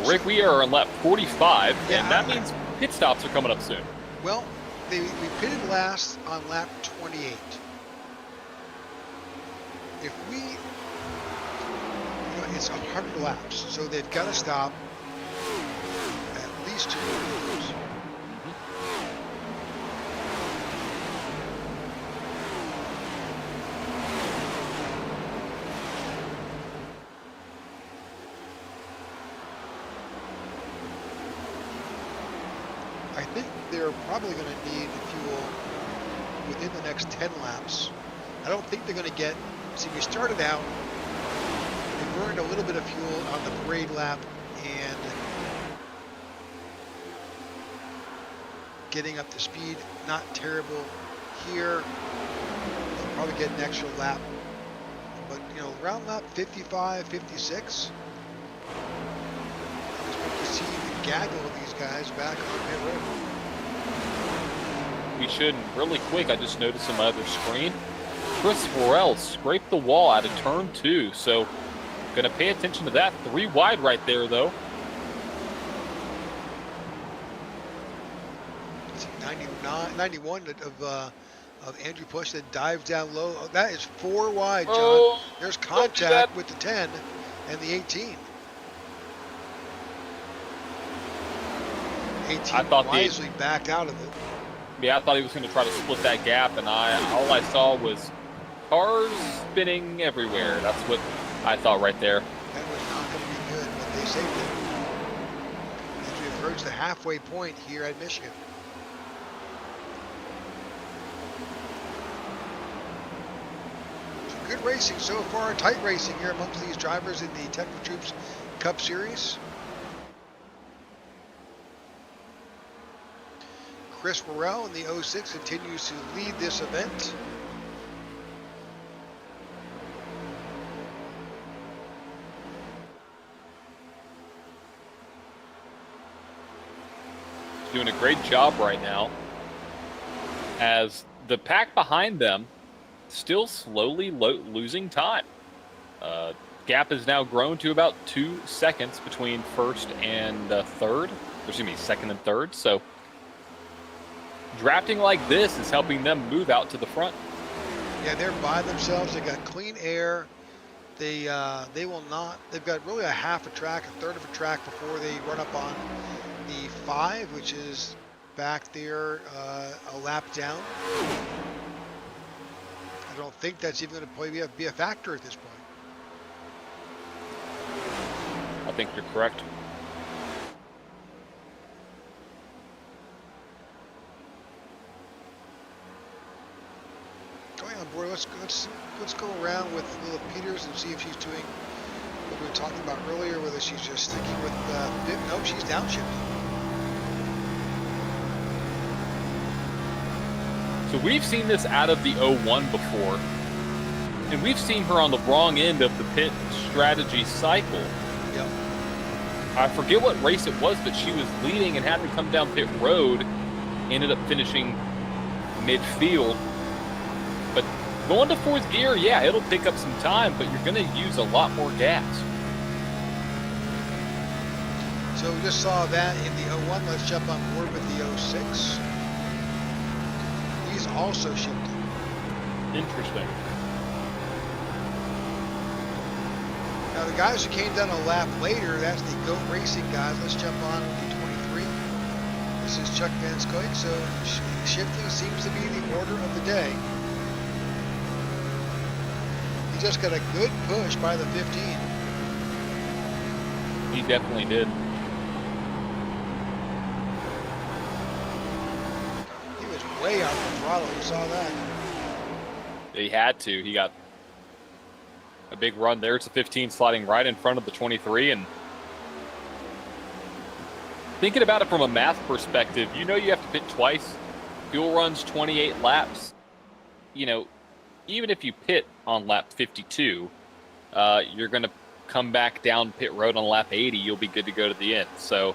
Rick, we are on lap 45, and that means pit stops are coming up soon. Well, we pitted last on lap 28. If we, it's 100 laps, so they've got to stop at least 2 laps. I think they're probably going to need fuel within the next 10 laps. I don't think they're going to get, see, we started out, we burned a little bit of fuel on the parade lap and getting up to speed, not terrible here. They'll probably get an extra lap. But, around lap 55, 56, Expect to see the gaggle of these guys back on pit road. We should. Really quick, I just noticed on my other screen, Chris Worrell scraped the wall out of turn 2, so going to pay attention to that. 3 wide right there, though. It's 91 of Andrew Push that dives down low. Oh, that is 4 wide, John. Oh, There's don't do contact that. with the 10 and the 18. 18 I thought wisely backed out of it. Yeah, I thought he was going to try to split that gap, and all I saw was cars spinning everywhere. That's what I thought right there. That was not going to be good, but they saved it. As we approach the halfway point here at Michigan. Some good racing so far, tight racing here amongst these drivers in the Tech for Troops Cup Series. Chris Worrell in the 06 continues to lead this event. He's doing a great job right now, as the pack behind them still slowly losing time. Gap has now grown to about 2 seconds between first and third. Excuse me, second and third. So drafting like this is helping them move out to the front. Yeah, they're by themselves. They got clean air. They will not. They've got really a half a track, a third of a track before they run up on the 5, which is back there a lap down. I don't think that's even going to be a factor at this point. I think you're correct. Going on board, let's go around with Lilith Peters and see if she's doing what we were talking about earlier, whether she's just sticking with nope, she's downshifting. So we've seen this out of the 01 before, and we've seen her on the wrong end of the pit strategy cycle. Yep. I forget what race it was, but she was leading and had to come down pit road, ended up finishing midfield. But going to 4th gear, yeah, it'll pick up some time, but you're going to use a lot more gas. So we just saw that in the 01. Let's jump on board with the 06. He's also shifting. Interesting. Now the guys who came down a lap later, that's the GOAT Racing guys. Let's jump on with the 23. This is Chuck Van Scoik, so shifting seems to be the order of the day. He just got a good push by the 15. He definitely did. He was way out the throttle, you saw that. He had to. He got a big run. There's the 15 sliding right in front of the 23. And thinking about it from a math perspective, you know you have to pit twice. Fuel runs 28 laps. You know, even if you pit on lap 52, you're going to come back down pit road on lap 80. You'll be good to go to the end. So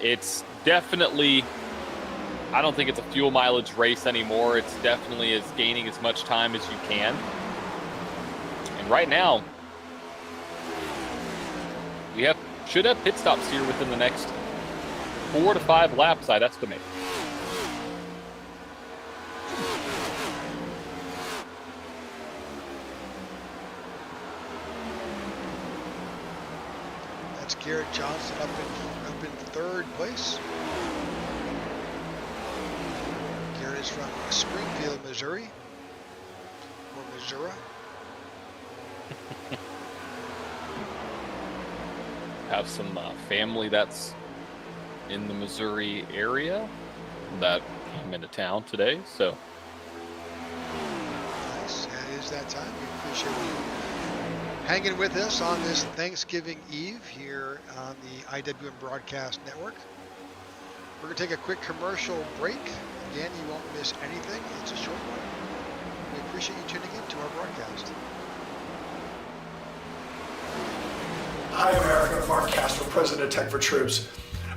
it's definitely, I don't think it's a fuel mileage race anymore. It's definitely is gaining as much time as you can. And right now, we should have pit stops here within the next 4 to 5 laps, I'd estimate. That's Garrett Johnson up in 3rd place. Garrett is from Springfield, Missouri, or Missouri. Have some family that's in the Missouri area that came into town today, so Nice. That is that time. We appreciate you hanging with us on this Thanksgiving Eve here on the IWM Broadcast Network. We're going to take a quick commercial break. Again, you won't miss anything. It's a short one. We appreciate you tuning in to our broadcast. Hi, America. I'm Mark Castro, President of Tech for Troops.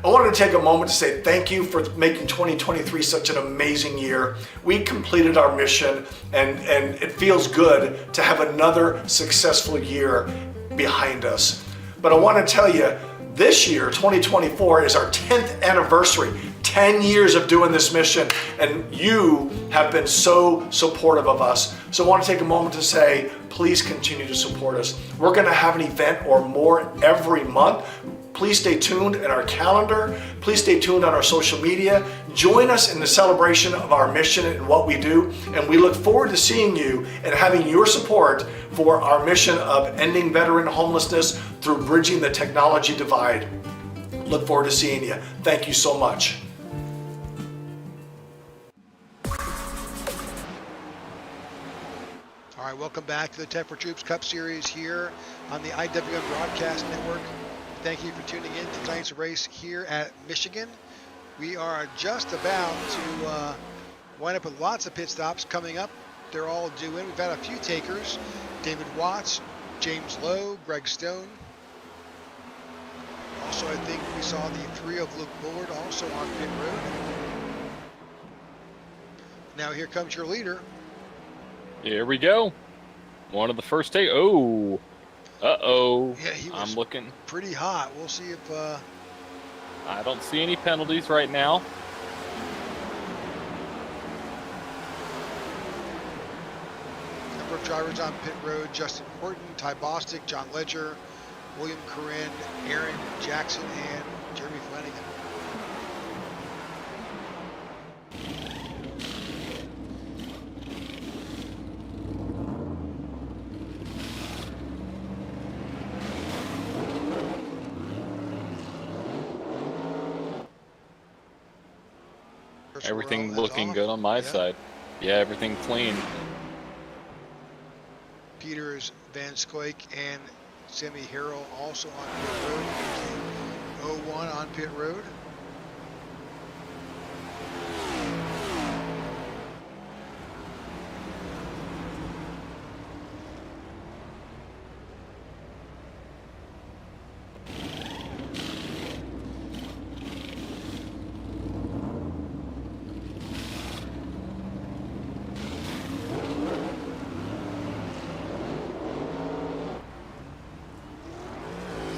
I wanted to take a moment to say thank you for making 2023 such an amazing year. We completed our mission, and it feels good to have another successful year behind us. But I want to tell you, this year, 2024, is our 10th anniversary. 10 years of doing this mission, and you have been so supportive of us. So I want to take a moment to say, please continue to support us. We're going to have an event or more every month. Please stay tuned in our calendar. Please stay tuned on our social media. Join us in the celebration of our mission and what we do. And we look forward to seeing you and having your support for our mission of ending veteran homelessness through bridging the technology divide. Look forward to seeing you. Thank you so much. All right, welcome back to the Tech for Troops Cup Series here on the IWM Broadcast Network. Thank you for tuning in to tonight's race here at Michigan. We are just about to wind up with lots of pit stops coming up. They're all due in. We've had a few takers. David Watts, James Lowe, Greg Stone. Also, I think we saw the 3 of Luke Bullard also on pit road. Now here comes your leader. Here we go. One of the first take. Oh. Uh-oh. Yeah, he was I'm looking. pretty hot. We'll see if... I don't see any penalties right now. Number of drivers on pit road: Justin Horton, Ty Bostic, John Ledger, William Corinne, Aaron Jackson, and Jeremy Flanagan. Everything looking good on my side. Yeah, everything clean. Peters, Van Scoik, and Sammy Harrell also on pit road. 01 on pit road.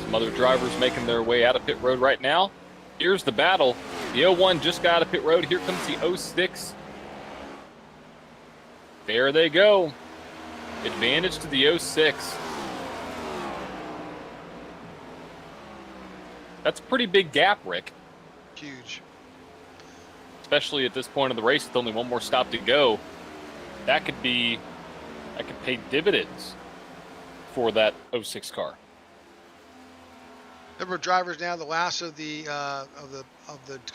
Some other drivers making their way out of pit road right now. Here's the battle. The 01 just got out of pit road. Here comes the 06. There they go. Advantage to the 06. That's a pretty big gap, Rick. Huge. Especially at this point of the race with only one more stop to go. That could pay dividends for that 06 car. Number of drivers now. The last of the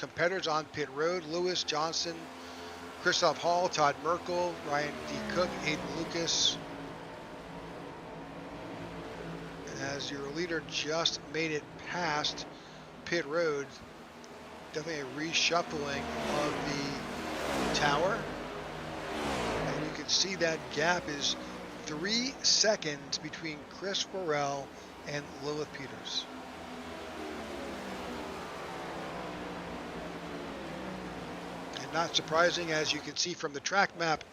competitors on pit road: Lewis, Johnson, Christoph Hall, Todd Merkel, Ryan D. Cook, Aiden Lucas. And as your leader just made it past pit road, definitely a reshuffling of the tower. And you can see that gap is 3 seconds between Chris Burrell and Lilith Peters. Not surprising, as you can see from the track map,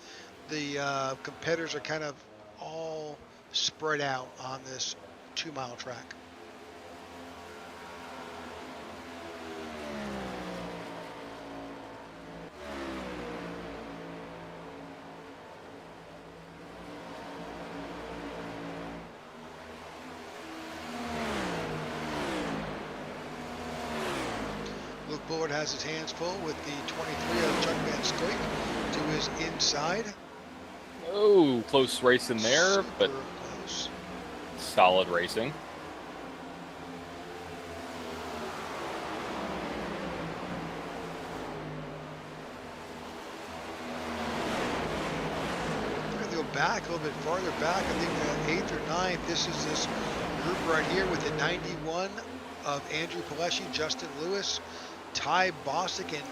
the competitors are kind of all spread out on this 2-mile track. Luke Bullard has his hands full with the 23 of Chuck Van Scoik to his inside. Oh, close race in there, Super but close. solid racing. We're going to go back a little bit farther back. I think 8th or 9th. This is this group right here with the 91 of Andrew Pileshi, Justin Lewis, Ty Bostic, and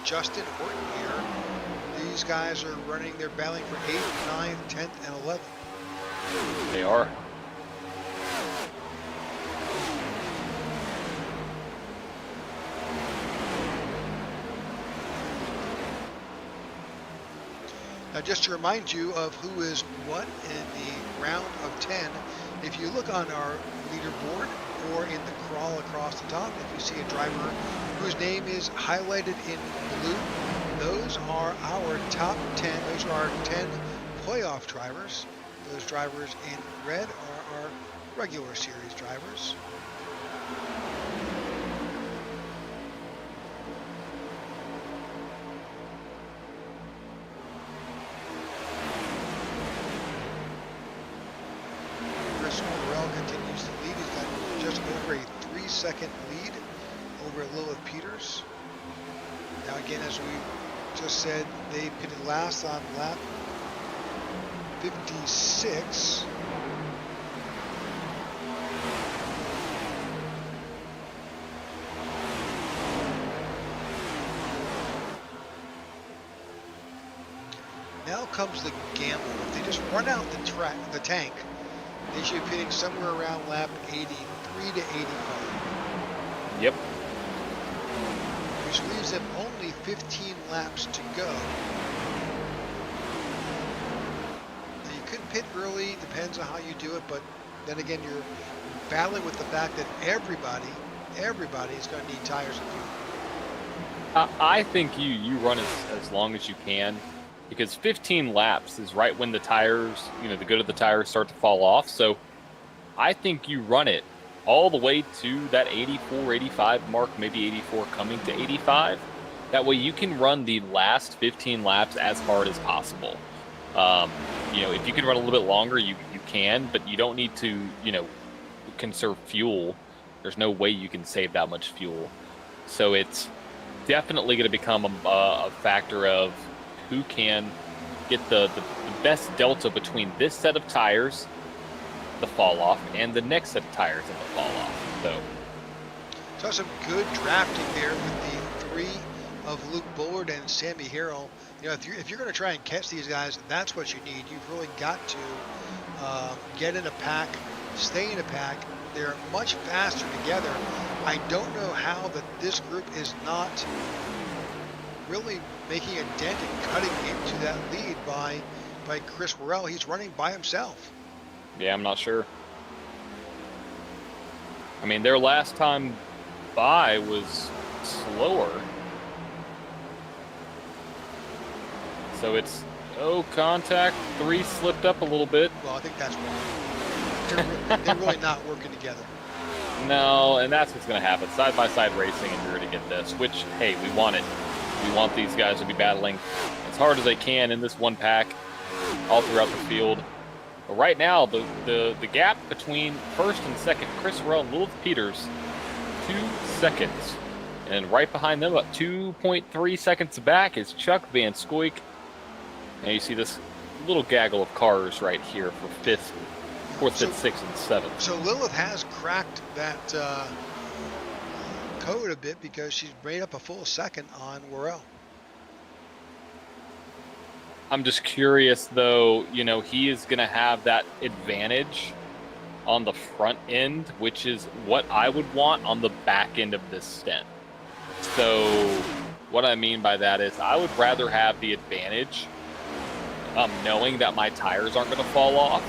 Justin Horton here. These guys are running, they're battling for 8th, 9th, 10th, and 11th. They are. Now, just to remind you of who is what in the round of 10, if you look on our leaderboard or in the crawl across the top, if you see a driver whose name is highlighted in blue, those are our top 10. Those are our 10 playoff drivers. Those drivers in red are our regular series drivers. Chris Morrell continues to lead. He's got just over a 3-second lead over Lilith Peters. Now again, as we just said, they pitted last on lap 56. Now comes the gamble. If they just run out the tank, they should be pitting somewhere around lap 83 to 85. Yep. Which leaves them only 15 laps to go. Now you could pit early, depends on how you do it, but then again, you're battling with the fact that everybody is going to need tires and fuel. I think you run as long as you can, because 15 laps is right when the tires, the good of the tires start to fall off. So I think you run it all the way to that 84, 85 mark, maybe 84 coming to 85. That way you can run the last 15 laps as hard as possible. If you can run a little bit longer, you can, but you don't need to, conserve fuel. There's no way you can save that much fuel. So it's definitely going to become a factor of who can get the best delta between this set of tires, the fall off, and the next set of tires in the fall off. So some good drafting there with the 3 of Luke Bullard and Sammy Harrell. If you're going to try and catch these guys, that's what you need. You've really got to get in a pack, stay in a pack. They're much faster together. I don't know how that this group is not really making a dent and cutting into that lead by Chris Worrell. He's running by himself. Yeah, I'm not sure. I mean, their last time by was slower. So it's, contact, 3 slipped up a little bit. Well, I think that's wrong. They're really not working together. No, and that's what's going to happen. Side-by-side racing, and you're going to get this, which, hey, we want it. We want these guys to be battling as hard as they can in this one pack all throughout the field. But right now, the gap between first and second, Chris Worrell and Lilith Peters, 2 seconds. And right behind them, about 2.3 seconds back, is Chuck Van Scoik. And you see this little gaggle of cars right here for 4th, 5th, 6th, and 7th. So Lilith has cracked that code a bit because she's made up a full second on Worrell. I'm just curious, though, he is going to have that advantage on the front end, which is what I would want on the back end of this stint. So what I mean by that is I would rather have the advantage knowing that my tires aren't going to fall off.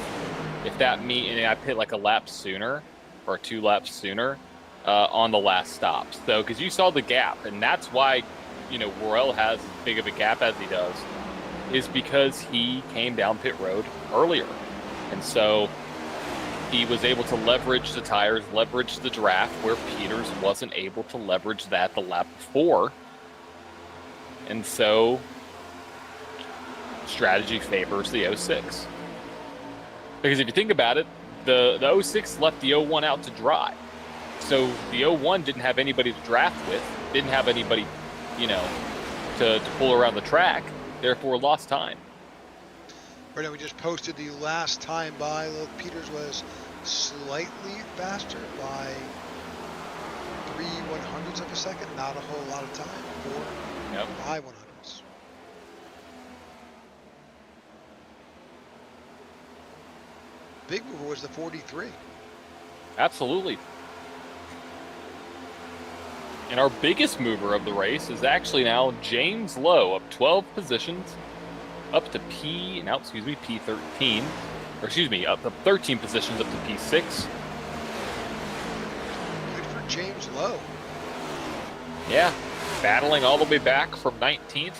If that means, and I pit like a lap sooner or 2 laps sooner on the last stop. So, because you saw the gap, and that's why, Worrell has as big of a gap as he does, is because he came down pit road earlier. And so he was able to leverage the tires, leverage the draft, where Peters wasn't able to leverage that the lap before. And so strategy favors the 06. Because if you think about it, the 06 left the 01 out to dry. So the 01 didn't have anybody to draft with, didn't have anybody, to pull around the track, therefore lost time. Right now we just posted the last time by. Lilith Peters was slightly faster by 3/100ths of a second, not a whole lot of time for 5/100ths. Big mover was the 43. Absolutely. And our biggest mover of the race is actually now James Lowe, up 12 positions. up to P13, or excuse me, up to 13 positions up to P6. Good for James Lowe. Yeah, battling all the way back from 19th.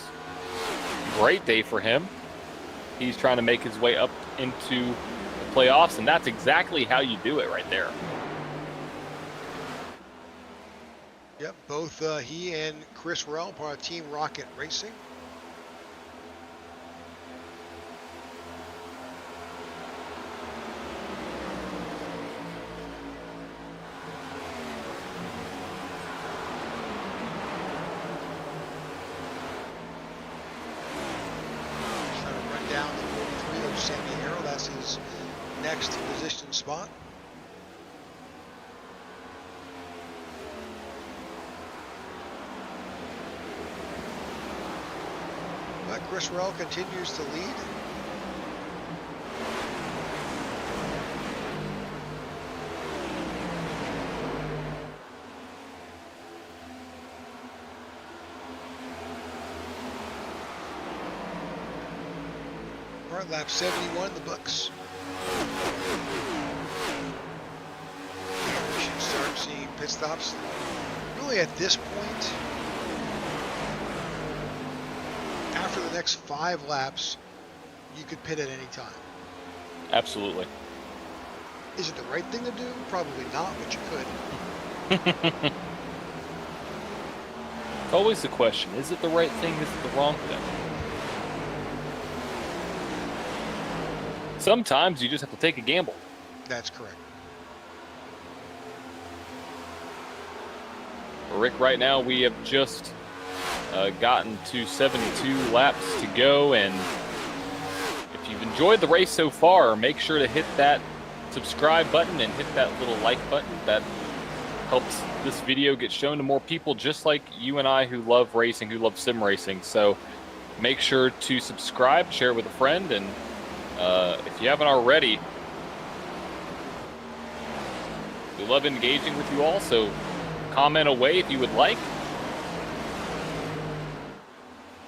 Great day for him. He's trying to make his way up into the playoffs, and that's exactly how you do it right there. Yep, both he and Chris Rell part of Team Rocket Racing. Trying to run down the 43 of Sammy Harrell. That's his next position spot. But Chris Rell continues to lead. All right, lap 71 in the books. And we should start seeing pit stops. Really at this point, after the next 5 laps, you could pit at any time. Absolutely. Is it the right thing to do? Probably not, but you could. It's always the question, is it the right thing, is it the wrong thing? Sometimes you just have to take a gamble. That's correct. Rick, right now we have just gotten to 72 laps to go, and if you've enjoyed the race so far, make sure to hit that subscribe button and hit that little like button. That helps this video get shown to more people just like you and I who love racing, who love sim racing. So make sure to subscribe, share with a friend, and if you haven't already, we love engaging with you all, so comment away if you would like.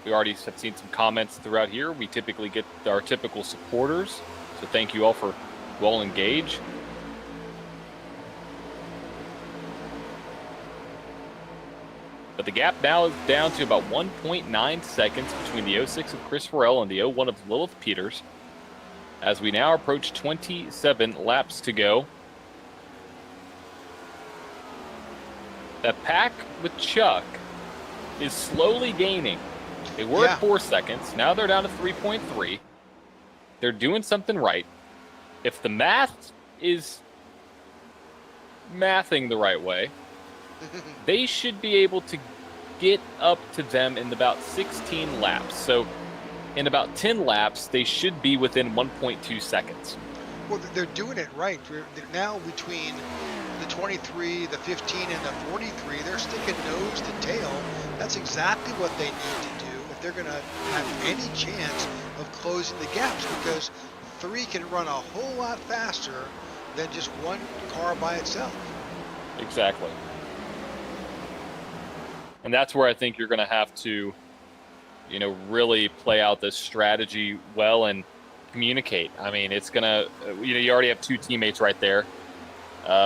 We already have seen some comments throughout here. We typically get our typical supporters, so thank you all for well engaged. But the gap now is down to about 1.9 seconds between the 06 of Chris Farrell and the 01 of Lilith Peters, as we now approach 27 laps to go. The pack with Chuck is slowly gaining. They were at 4 seconds. Now they're down to 3.3. They're doing something right. If the math is mathing the right way, they should be able to get up to them in about 16 laps. So in about 10 laps, they should be within 1.2 seconds. Well, they're doing it right. They're now between the 23, the 15, and the 43, they're sticking nose to tail. That's exactly what they need to do if they're going to have any chance of closing the gaps, because 3 can run a whole lot faster than just one car by itself. Exactly. And that's where I think you're going to have to, you know, really play out this strategy well and communicate. I mean, it's going to, you know, you already have 2 teammates right there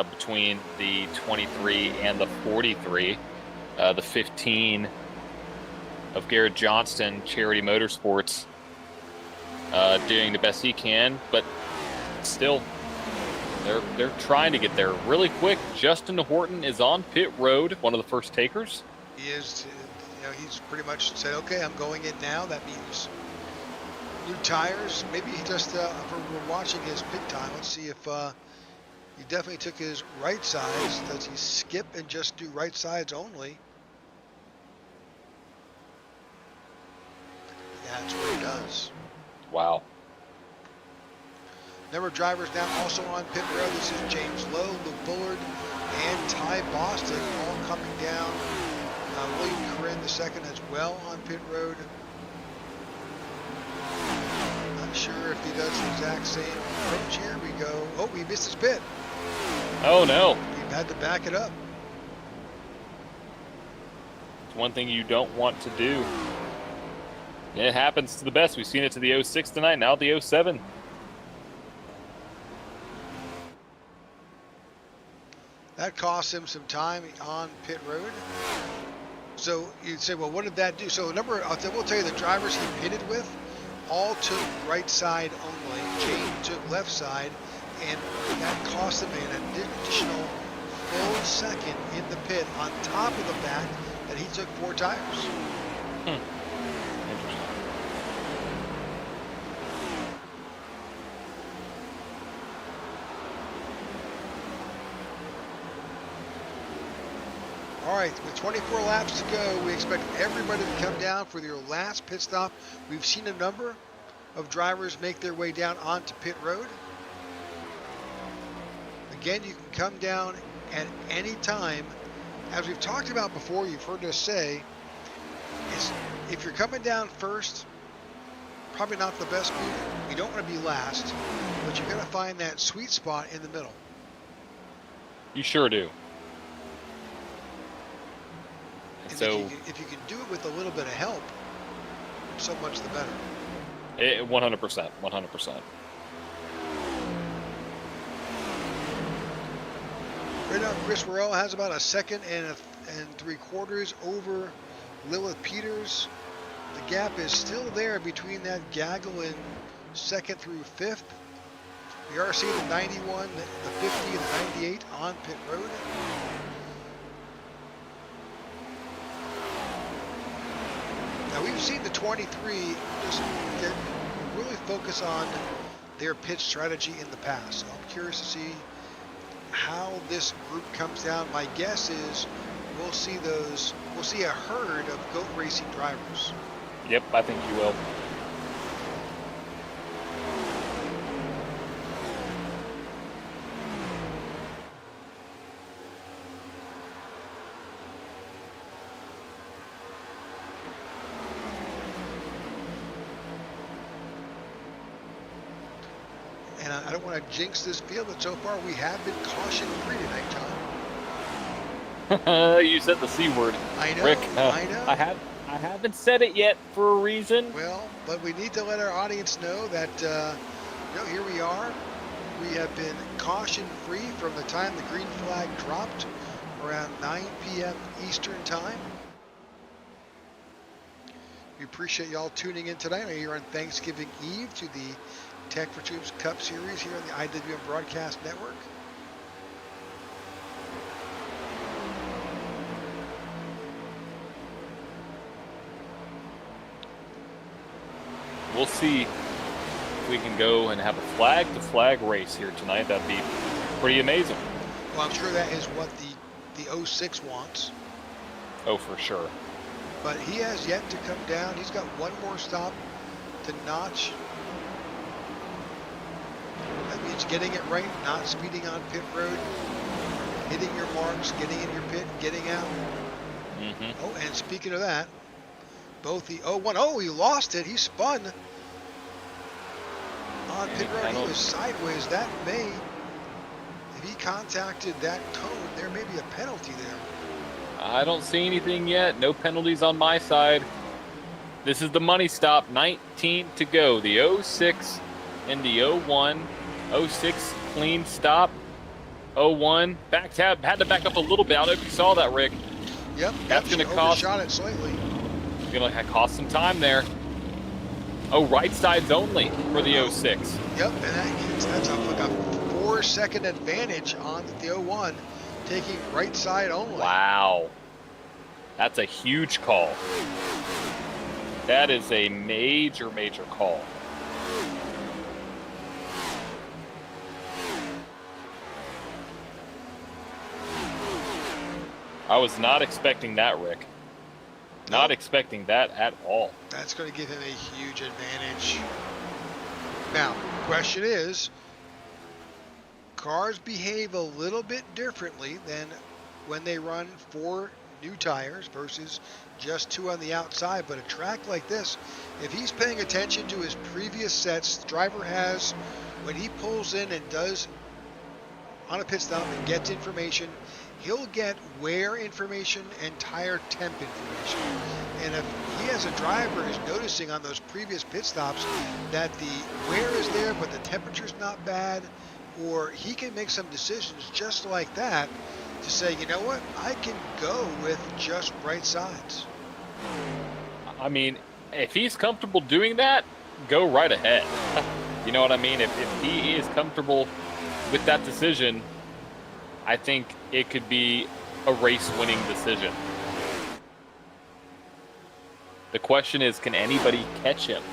between the 23 and the 43. The 15 of Garrett Johnston, Charity Motorsports, doing the best he can, but still, they're trying to get there really quick. Justin Horton is on pit road, one of the first takers. He is, you know, he's pretty much said, okay, I'm going in now. That means new tires. Maybe he just, if we're watching his pit time, let's see if he definitely took his right sides. Does he skip and just do right sides only? That's what he does. Wow. Number of drivers now also on pit road. This is James Lowe, Luke Bullard, and Ty Boston all coming down. William Corinne the second as well on pit road. Not sure if he does the exact same approach. Here we go. Oh, he missed his pit. Oh no. He had to back it up. It's one thing you don't want to do. It happens to the best. We've seen it to the 06 tonight, now the 07. That cost him some time on pit road. So you'd say, well, what did that do? So we'll tell you the drivers he pitted with all took right side only. Jane took left side, and that cost him an additional full second in the pit on top of the fact that he took 4 tires. Interesting. All right, with 24 laps to go, we expect everybody to come down for their last pit stop. We've seen a number of drivers make their way down onto pit road. Again, you can come down at any time. As we've talked about before, you've heard us say, is if you're coming down first, probably not the best move. You don't want to be last, but you're going to find that sweet spot in the middle. You sure do. And So if you can do it with a little bit of help, so much the better. 100%, 100%. Right now, Chris Worrell has about a second and 3/4 over Lilith Peters. The gap is still there between that gaggle in 2nd through 5th. We are seeing the 91, the 50, and the 98 on pit road. Now we've seen the 23 just really focus on their pitch strategy in the past. So I'm curious to see how this group comes down. My guess is we'll see a herd of goat racing drivers. Yep, I think you will. And I don't want to jinx this field, but so far we have been caution-free tonight, John. You said the C word. I know, Rick, I know. I haven't said it yet for a reason. Well, but we need to let our audience know that, here we are. We have been caution-free from the time the green flag dropped around 9 p.m. Eastern time. We appreciate y'all tuning in tonight. I know you're on Thanksgiving Eve to the Tech for Troops Cup Series here on the IWM Broadcast Network. We'll see if we can go and have a flag-to-flag race here tonight. That'd be pretty amazing. Well, I'm sure that is what the 06 wants. Oh, for sure. But he has yet to come down. He's got one more stop to notch. That means getting it right, not speeding on pit road, hitting your marks, getting in your pit, getting out. Mm-hmm. Oh, and speaking of that, both the 01, he lost it. He spun on pit road. He was sideways. That may, if he contacted that cone, there may be a penalty there. I don't see anything yet. No penalties on my side. This is the money stop. 19 to go. The 06 and the 01. 06 clean stop. 01 had to back up a little bit. I don't know if you saw that, Rick. Yep. That's going to cost. Overshot it slightly. Going to cost some time there. Oh, right sides only for the 06. Yep, and that's like a 4-second advantage on the 01, taking right side only. Wow. That's a huge call. That is a major, major call. I was not expecting that, Rick. Not expecting that at all. That's going to give him a huge advantage. Now, the question is, cars behave a little bit differently than when they run 4 new tires versus just 2 on the outside. But a track like this, if he's paying attention to his previous sets, the driver has, when he pulls in and does on a pit stop and gets information, he'll get wear information and tire temp information. And if he as a driver is noticing on those previous pit stops that the wear is there but the temperature's not bad, or he can make some decisions just like that to say, you know what, I can go with just right sides. I mean, if he's comfortable doing that, go right ahead. You know what I mean? If he is comfortable with that decision, I think it could be a race-winning decision. The question is, can anybody catch him?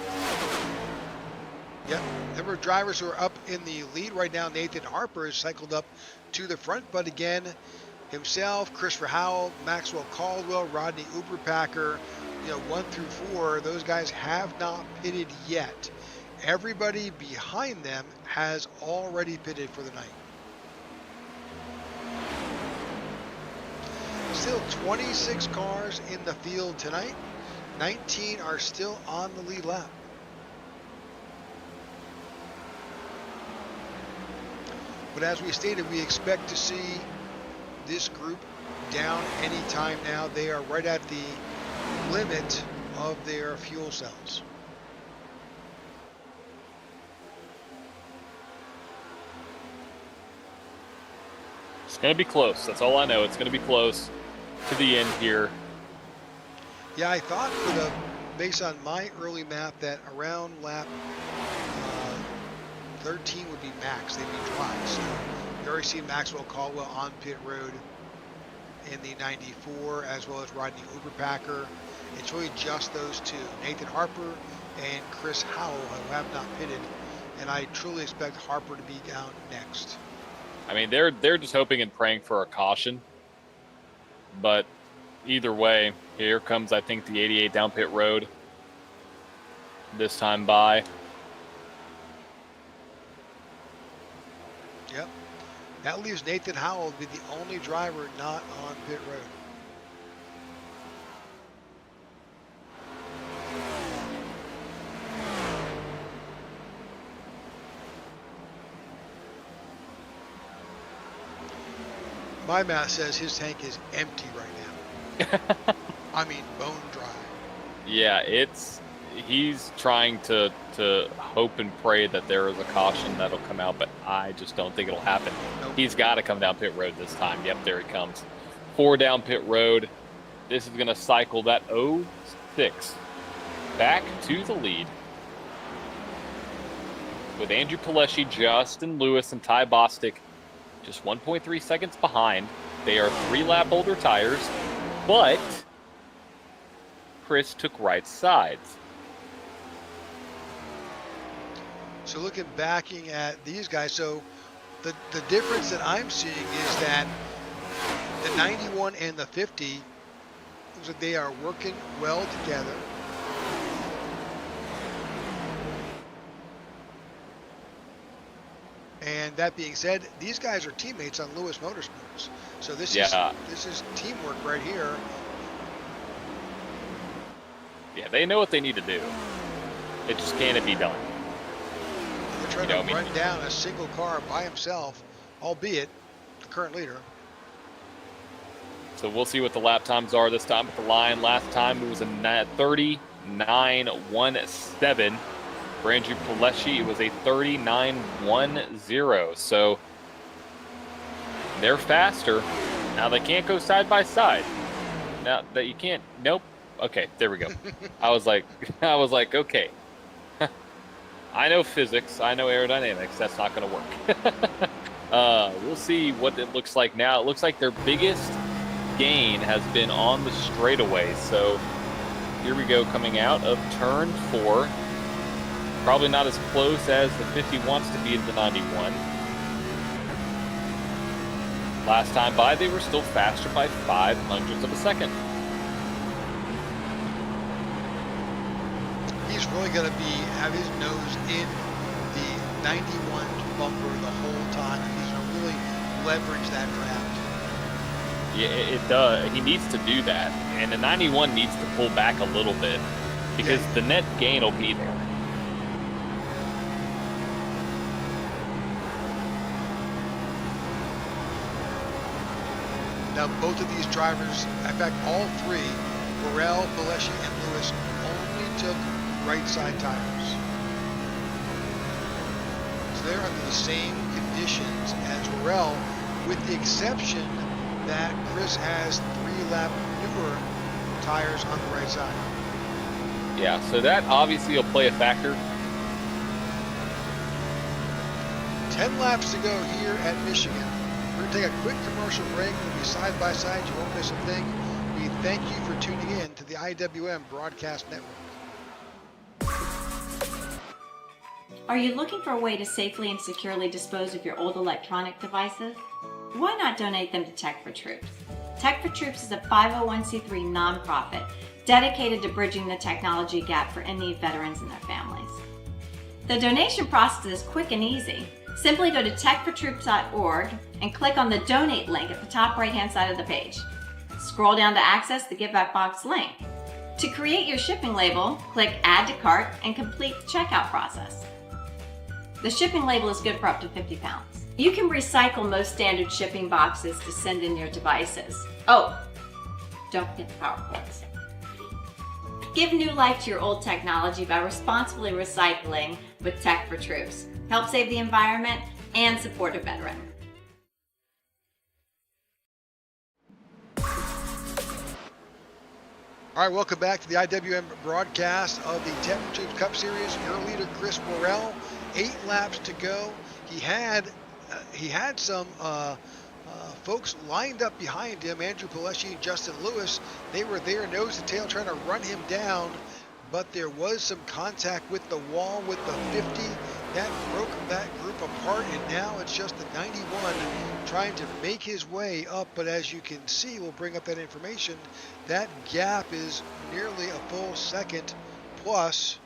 Yep. There were drivers who are up in the lead right now. Nathan Harper has cycled up to the front, but again, himself, Christopher Howell, Maxwell Caldwell, Rodney Uberpacker, 1 through 4, those guys have not pitted yet. Everybody behind them has already pitted for the night. Still 26 cars in the field tonight. 19 are still on the lead lap. But as we stated, we expect to see this group down any time now. They are right at the limit of their fuel cells. It's going to be close. That's all I know. It's going to be close to the end here. Yeah, I thought based on my early map, that around lap 13 would be max. They'd be dry. So you already see Maxwell Caldwell on pit road in the 94, as well as Rodney Uberpacker. It's really just those two, Nathan Harper and Chris Howell, who have not pitted, and I truly expect Harper to be down next. I mean, they're just hoping and praying for a caution, but either way, here comes, I think, the 88 down pit road this time by. Yep. That leaves Nathan Howell to be the only driver not on pit road. My math says his tank is empty right now. I mean, bone dry. Yeah, he's trying to hope and pray that there is a caution that'll come out, but I just don't think it'll happen. Nope. He's got to come down pit road this time. Yep, there he comes. 4 down pit road. This is going to cycle that 06 back to the lead. With Andrew Pileshi, Justin Lewis, and Ty Bostic just 1.3 seconds behind. They are 3 lap older tires, but Chris took right sides. So backing at these guys, so the difference that I'm seeing is that the 91 and the 50, looks like they are working well together. And that being said, these guys are teammates on Lewis Motorsports. So this is teamwork right here. Yeah, they know what they need to do. It just can't be done. They're trying to run down a single car by himself, albeit the current leader. So we'll see what the lap times are this time at the line. Last time it was a 39.17. For Andrew Pileshi, it was a 39.10. So they're faster. Now they can't go side by side. Now that you can't, nope. Okay, there we go. I was like, okay. I know physics, I know aerodynamics. That's not going to work. We'll see what it looks like now. It looks like their biggest gain has been on the straightaway. So here we go, coming out of turn 4. Probably not as close as the 50 wants to be to the 91. Last time by, they were still faster by 0.05 of a second. He's really going to have his nose in the 91 bumper the whole time. He's going to really leverage that draft. Yeah, it does. He needs to do that. And the 91 needs to pull back a little bit because the net gain will be there. Now, both of these drivers, in fact, all three, Burrell, Pileshi, and Lewis, only took right side tires. So they're under the same conditions as Burrell, with the exception that Chris has 3-lap newer tires on the right side. Yeah, so that obviously will play a factor. 10 laps to go here at Michigan. We're going to take a quick commercial break. We'll be side by side. You won't miss a thing. We thank you for tuning in to the IWM Broadcast Network. Are you looking for a way to safely and securely dispose of your old electronic devices? Why not donate them to Tech for Troops? Tech for Troops is a 501c3 nonprofit dedicated to bridging the technology gap for in-need veterans and their families. The donation process is quick and easy. Simply go to techfortroops.org and click on the donate link at the top right-hand side of the page. Scroll down to access the Give Back Box link. To create your shipping label, click Add to Cart and complete the checkout process. The shipping label is good for up to 50 pounds. You can recycle most standard shipping boxes to send in your devices. Oh, don't forget the power cords. Give new life to your old technology by responsibly recycling with Tech for Troops. Help save the environment and support a veteran. All right, welcome back to the IWM broadcast of the Tech for Troops Cup Series. Your leader, Chris Burrell, 8 laps to go. He had some folks lined up behind him, Andrew Pileshi and Justin Lewis. They were there nose to tail trying to run him down, but there was some contact with the wall with the 50. That broke that group apart, and now it's just the 91 trying to make his way up. But as you can see, we'll bring up that information, that gap is nearly a full second plus,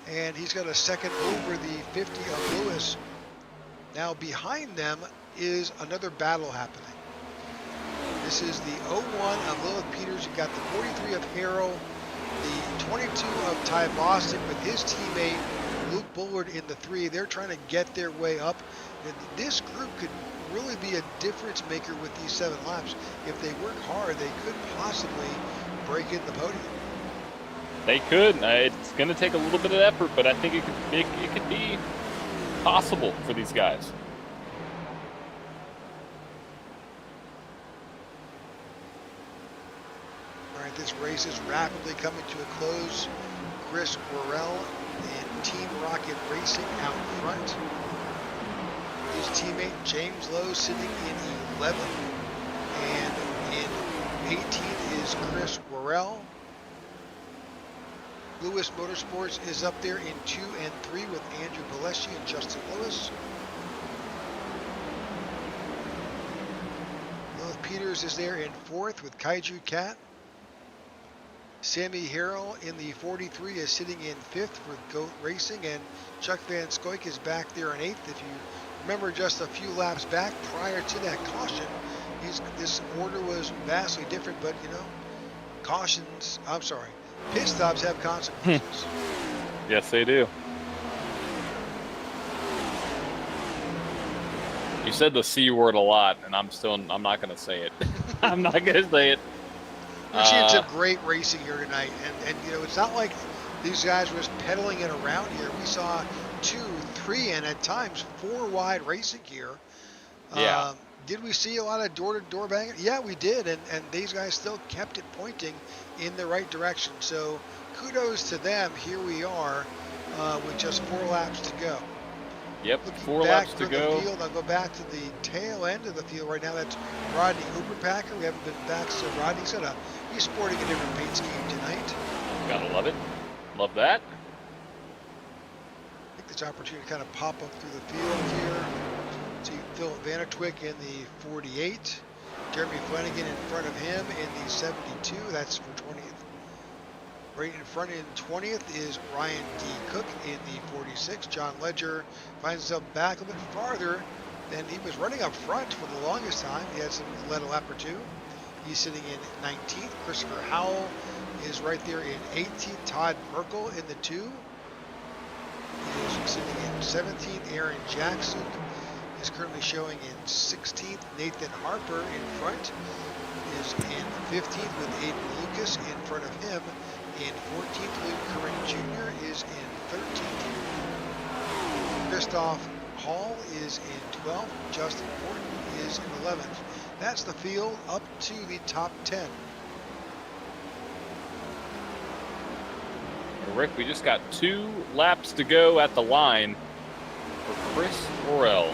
and he's got a second over the 50 of Lewis. Now behind them is another battle happening. This is the 01 of Lilith Peters. You've got the 43 of Harrell, the 22 of Ty Boston with his teammate Luke Bullard in the 3. They're trying to get their way up. And this group could really be a difference maker with these 7 laps. If they work hard, they could possibly break in the podium. They could. It's going to take a little bit of effort, but I think it could be possible for these guys. All right, this race is rapidly coming to a close. Chris Burrell and Team Rocket Racing out front. His teammate James Lowe sitting in 11, and in 18 is Chris Burrell. Lewis Motorsports is up there in 2 and 3 with Andrew Pileshi and Justin Lewis. Lilith Peters is there in 4th with Kaiju Cat. Sammy Harrell in the 43 is sitting in 5th with Goat Racing, and Chuck Van Scoik is back there in 8th. If you remember just a few laps back prior to that caution, this order was vastly different, but you know, pit stops have consequences. Yes, they do. You said the C word a lot, and I'm not going to say it. I'm not going to say it. We're seeing some great racing here tonight, and you know, it's not like these guys were just pedaling it around here. We saw 2, 3, and at times 4 wide racing here. Yeah. Did we see a lot of door-to-door banging? Yeah, we did, and these guys still kept it pointing in the right direction. So kudos to them. Here we are with just 4 laps to go. Yep, Looking 4 back laps to for go. The field, I'll go back to the tail end of the field right now. That's Rodney Hooperpacker. We haven't been back, so Rodney's he's sporting a different paint scheme tonight. Gotta love it. Love that. I think this opportunity to kind of pop up through the field here. See Phil Vanatwick in the 48. Jeremy Flanagan in front of him in the 72. That's for 20th. Right in front in 20th is Ryan D. Cook in the 46. John Ledger finds himself back a bit farther than he was running up front for the longest time. He had led a lap or 2. He's sitting in 19th. Christopher Howell is right there in 18th. Todd Merkel in the 2. He is sitting in 17th. Aaron Jackson is currently showing in 16th. Nathan Harper in front is in 15th with Aiden Lucas in front of him. In 14th, Luke Corinne Jr. is in 13th. Christoph Hall is in 12th. Justin Horton is in 11th. That's the field up to the top 10. Rick, we just got 2 laps to go at the line for Chris Worrell,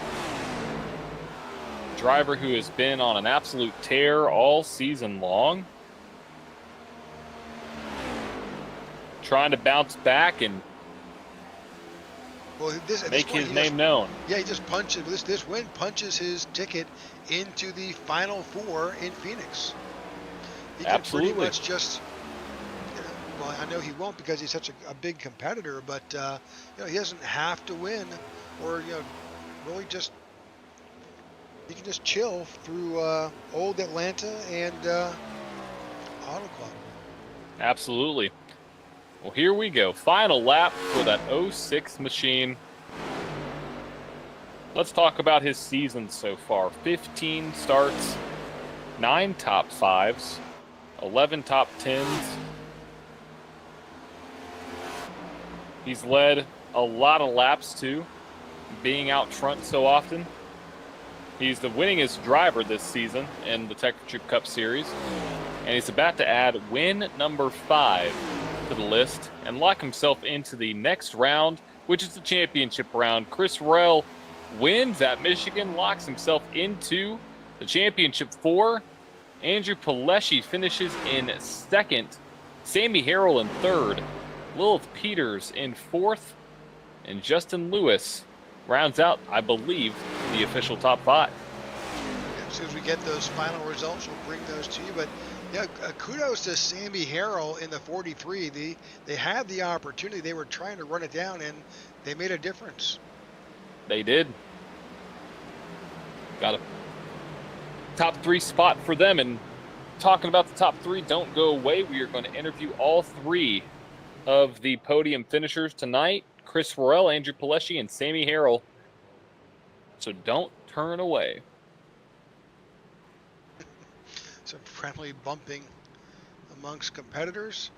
driver who has been on an absolute tear all season long, trying to bounce back and make his name known. Yeah, he just punches. This win punches his ticket into the Final Four in Phoenix. He can Absolutely. pretty much just. Well, I know he won't because he's such a big competitor, but he doesn't have to win, or really just he can just chill through Old Atlanta and Auto Club. Absolutely. Well, here we go. Final lap for that 06 machine. Let's talk about his season so far. 15 starts, 9 top 5s, 11 top 10s. He's led a lot of laps too, being out front so often. He's the winningest driver this season in the Tech for Troop Cup Series, and he's about to add win number 5 to the list and lock himself into the next round, which is the championship round. Chris Worrell wins at Michigan, locks himself into the championship 4. Andrew Pileshi finishes in 2nd, Sammy Harrell in 3rd, Lilith Peters in 4th, and Justin Lewis rounds out, I believe, the official top 5. As soon as we get those final results, we'll bring those to you. But yeah, kudos to Sammy Harrell in the 43. They had the opportunity. They were trying to run it down, and they made a difference. They did. Got a top 3 spot for them. And talking about the top 3, don't go away. We are going to interview all 3 of the podium finishers tonight: Chris Worrell, Andrew Pileshi, and Sammy Harrell. So don't turn away. Some friendly bumping amongst competitors.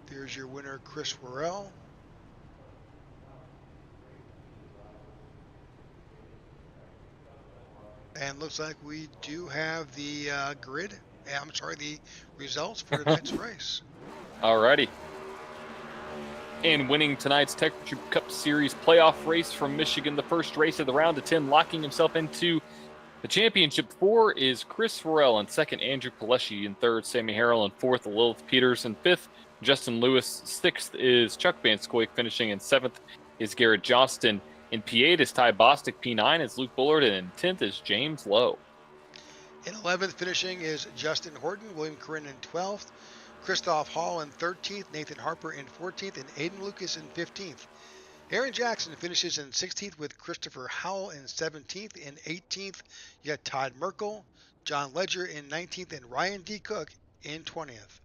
There's your winner, Chris Worrell. And looks like we do have the the results for tonight's race. Alrighty. And winning tonight's Tech for Troop Cup Series playoff race from Michigan, the first race of the round of 10, locking himself into the championship 4 is Chris Worrell. In 2nd, Andrew Pileshi. In 3rd, Sammy Harrell. In 4th, Lilith Peters. In 5th, Justin Lewis. 6th is Chuck Van Scoik. Finishing in 7th is Garrett Johnston. In P8 is Ty Bostic. P9 is Luke Bullard. And in 10th is James Lowe. In 11th finishing is Justin Horton. William Corinne in 12th. Christoph Hall in 13th. Nathan Harper in 14th. And Aiden Lucas in 15th. Aaron Jackson finishes in 16th with Christopher Howell in 17th. In 18th, you got Todd Merkel, John Ledger in 19th, and Ryan D. Cook in 20th.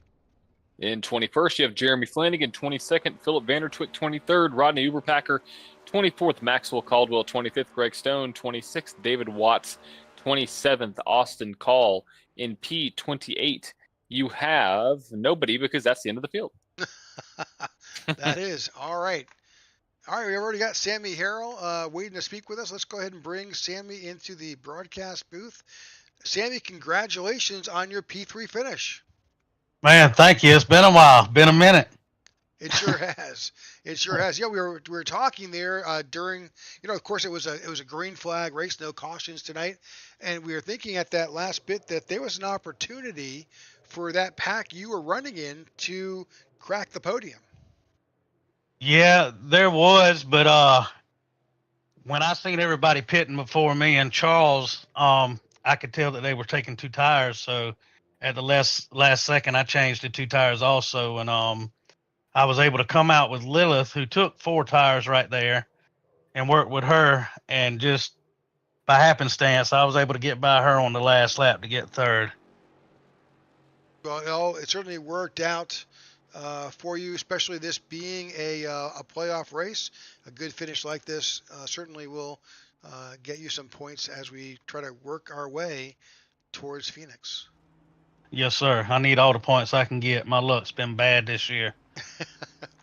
In 21st, you have Jeremy Flanagan. 22nd, Philip Vandertwick. 23rd, Rodney Uberpacker. 24th, Maxwell Caldwell. 25th, Greg Stone. 26th, David Watts. 27th, Austin Call. In P28, you have nobody because that's the end of the field. That is. All right. All right, we've already got Sammy Harrell waiting to speak with us. Let's go ahead and bring Sammy into the broadcast booth. Sammy, congratulations on your P3 finish. Man, thank you. It's been a while. Been a minute. It sure has. It sure has. Yeah, we were talking there during, of course it was a green flag race, no cautions tonight, and we were thinking at that last bit that there was an opportunity for that pack you were running in to crack the podium. Yeah, there was, but when I seen everybody pitting before me and Charles, I could tell that they were taking 2 tires. So at the last second, I changed to 2 tires also, and I was able to come out with Lilith, who took 4 tires right there, and work with her, and just by happenstance, I was able to get by her on the last lap to get 3rd. Well, it certainly worked out for you, especially this being a playoff race. A good finish like this certainly will get you some points as we try to work our way towards Phoenix. Yes, sir. I need all the points I can get. My luck's been bad this year.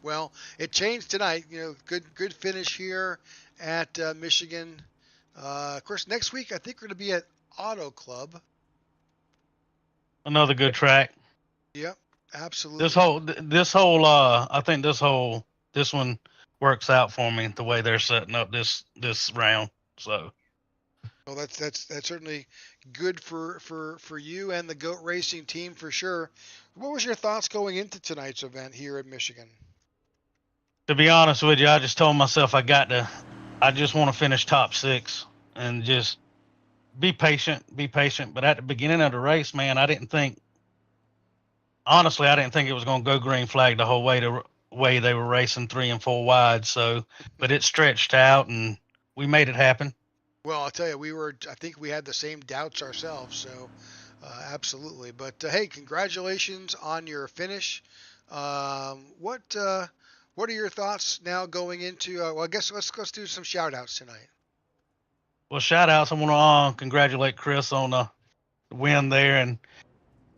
Well, it changed tonight. Good finish here at Michigan. Of course, next week I think we're going to be at Auto Club. Another good track. Yep, absolutely. I think this one works out for me the way they're setting up this round. So. Well, that's certainly good for you and the Goat Racing team for sure. What was your thoughts going into tonight's event here at Michigan? To be honest with you, I just told myself I just want to finish top 6 and just be patient. But at the beginning of the race, man, I didn't think it was going to go green flag the whole way. The way they were racing 3 and 4 wide. So, but it stretched out and we made it happen. Well, I'll tell you, I think we had the same doubts ourselves. So, absolutely. But hey, congratulations on your finish. What are your thoughts now going into? Well, I guess let's do some shout outs tonight. Well, shout outs. I want to congratulate Chris on the win there and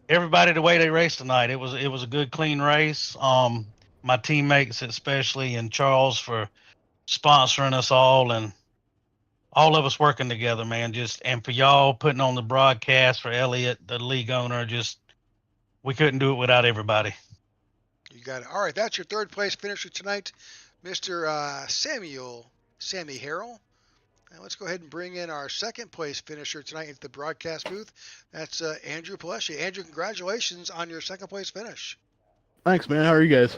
everybody the way they raced tonight. It was a good, clean race. My teammates especially, and Charles for sponsoring us all, and all of us working together, man. And for y'all putting on the broadcast, for Elliot, the league owner, we couldn't do it without everybody. You got it. All right, that's your third place finisher tonight, Mr. Sammy Harrell. Now let's go ahead and bring in our second place finisher tonight into the broadcast booth. That's Andrew Palesci. Andrew, congratulations on your second place finish. Thanks, man. How are you guys?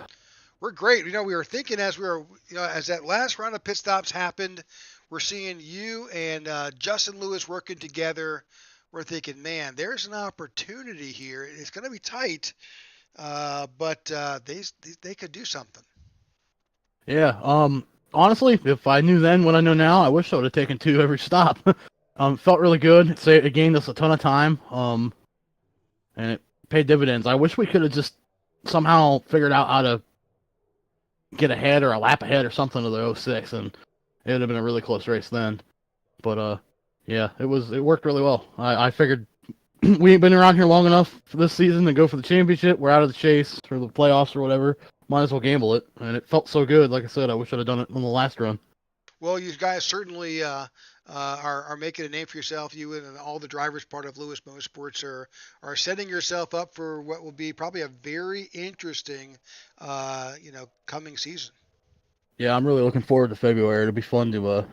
We're great. We were thinking as that last round of pit stops happened, we're seeing you and Justin Lewis working together. We're thinking, man, there's an opportunity here. It's going to be tight, but they could do something. Yeah. Honestly, if I knew then what I know now, I wish I would have taken 2 every stop. Felt really good. It gained us a ton of time. And it paid dividends. I wish we could have just somehow figured out how to get ahead or a lap ahead or something of the 06, and it would have been a really close race then. But yeah, it worked really well. I figured we ain't been around here long enough for this season to go for the championship. We're out of the chase or the playoffs or whatever. Might as well gamble it, and it felt so good. Like I said, I wish I'd have done it on the last run. Well, you guys certainly are making a name for yourself. You and all the drivers part of Lewis Motorsports are setting yourself up for what will be probably a very interesting, coming season. Yeah, I'm really looking forward to February. It'll be fun to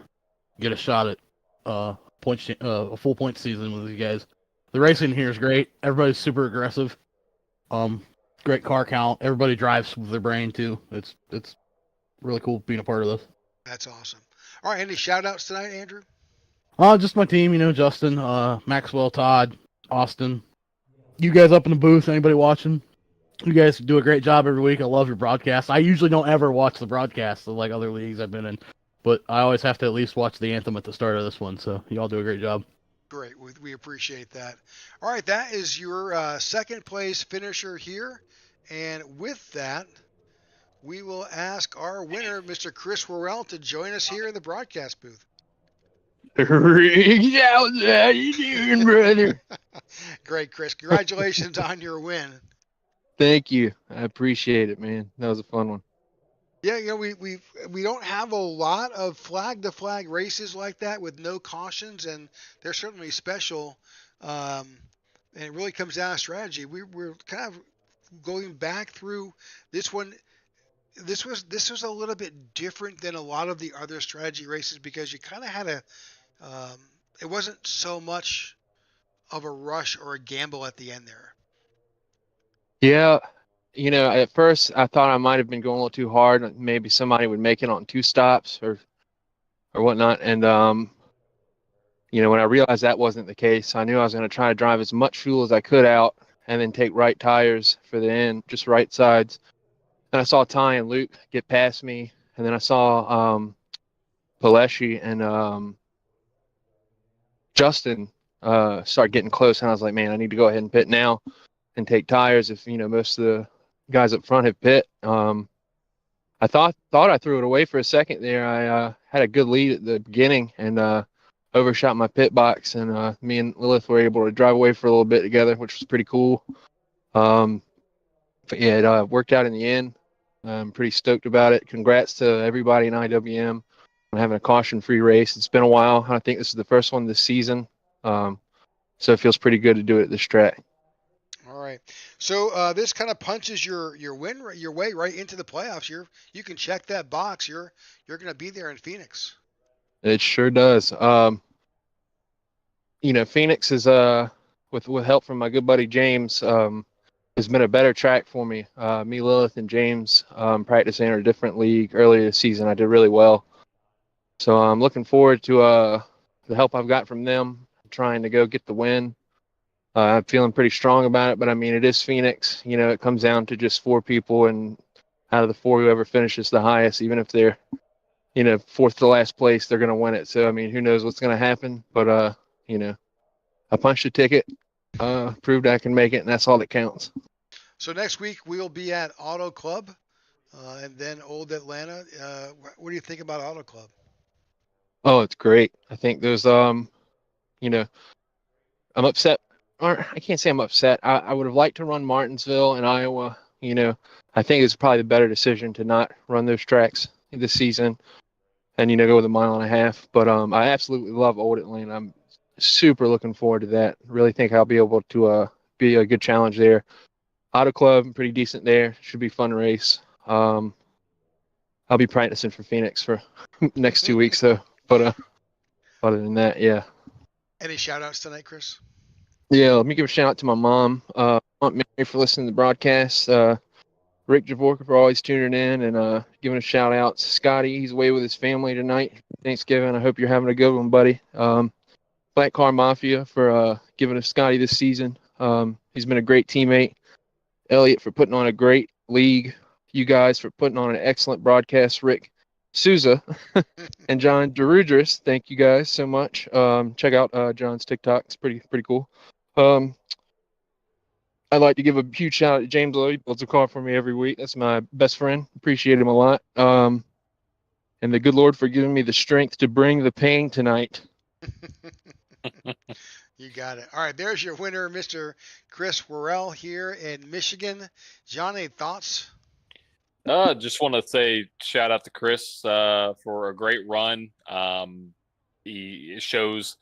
get a shot at a full point season with these guys. The racing here is great. Everybody's super aggressive. Great car count. Everybody drives with their brain too. It's really cool being a part of this. That's awesome. All right, any shout outs tonight, Andrew? Just my team, Justin, Maxwell, Todd, Austin. You guys up in the booth, anybody watching? You guys do a great job every week. I love your broadcast. I usually don't ever watch the broadcast of like other leagues I've been in, but I always have to at least watch the anthem at the start of this one, so you all do a great job. Great. We appreciate that. All right, that is your second place finisher here. And with that, we will ask our winner, Mr. Chris Worrell, to join us here in the broadcast booth. Rigged out, how you doing, brother? Great, Chris. Congratulations on your win. Thank you. I appreciate it, man. That was a fun one. Yeah, we don't have a lot of flag to flag races like that with no cautions, and they're certainly special. And it really comes down to strategy. We're kind of going back through this one. This was a little bit different than a lot of the other strategy races because you kind of had it wasn't so much of a rush or a gamble at the end there. Yeah. At first I thought I might have been going a little too hard. Maybe somebody would make it on 2 stops or whatnot. And, when I realized that wasn't the case, I knew I was going to try to drive as much fuel as I could out and then take right tires for the end, just right sides. And I saw Ty and Luke get past me. And then I saw Palesci and Justin start getting close. And I was like, man, I need to go ahead and pit now and take tires if, most of guys up front have pit. I thought I threw it away for a second there. I had a good lead at the beginning and overshot my pit box, and me and Lilith were able to drive away for a little bit together, which was pretty cool. But yeah, it worked out in the end. I'm pretty stoked about it. Congrats to everybody in IWM on having a caution-free race. It's been a while. I think this is the first one this season, so it feels pretty good to do it at this track. All right. So this kind of punches your way right into the playoffs. You can check that box. You're going to be there in Phoenix. It sure does. Phoenix is with help from my good buddy James, has been a better track for me. Me, Lilith, and James practicing in a different league earlier this season. I did really well. So I'm looking forward to the help I've got from them, trying to go get the win. I'm feeling pretty strong about it, but I mean, it is Phoenix. It comes down to just 4 people, and out of the 4, whoever finishes the highest, even if they're, fourth to last place, they're going to win it. So, I mean, who knows what's going to happen, but, I punched a ticket, proved I can make it, and that's all that counts. So next week we'll be at Auto Club, and then Old Atlanta. What do you think about Auto Club? Oh, it's great. I think there's, I'm upset. Or I can't say I'm upset. I would have liked to run Martinsville in Iowa. I think it's probably the better decision to not run those tracks this season and, go with a 1.5 miles. But I absolutely love Old Atlanta. I'm super looking forward to that. Really think I'll be able to be a good challenge there. Auto Club, pretty decent there. Should be a fun race. I'll be practicing for Phoenix for next 2 weeks, though. But other than that, yeah. Any shout outs tonight, Chris? Yeah, let me give a shout out to my mom, Aunt Mary, for listening to the broadcast. Rick Javorka for always tuning in and giving a shout out. Scotty, he's away with his family tonight. Thanksgiving. I hope you're having a good one, buddy. Black Car Mafia for giving us Scotty this season. He's been a great teammate. Elliot for putting on a great league. You guys for putting on an excellent broadcast. Rick Souza and John DeRudris, thank you guys so much. Check out John's TikTok. It's pretty cool. I'd like to give a huge shout out to James Lowe. He builds a car for me every week. That's my best friend. Appreciate him a lot. And the good Lord for giving me the strength to bring the pain tonight. You got it. All right, there's your winner, Mr. Chris Worrell here in Michigan. John, any thoughts? Just want to say shout out to Chris for a great run. He shows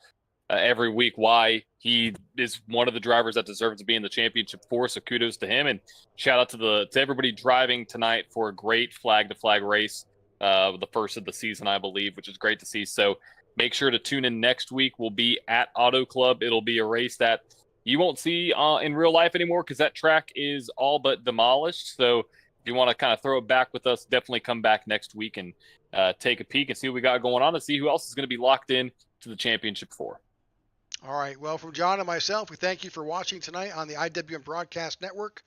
every week why he is one of the drivers that deserves to be in the championship 4. So kudos to him, and shout out to everybody driving tonight for a great flag to flag race, the first of the season, I believe, which is great to see. So make sure to tune in next week. We'll be at Auto Club. It'll be a race that you won't see in real life anymore because that track is all but demolished. So if you want to kind of throw it back with us, definitely come back next week and take a peek and see what we got going on and see who else is going to be locked in to the championship 4. All right. Well, from John and myself, we thank you for watching tonight on the IWM Broadcast Network.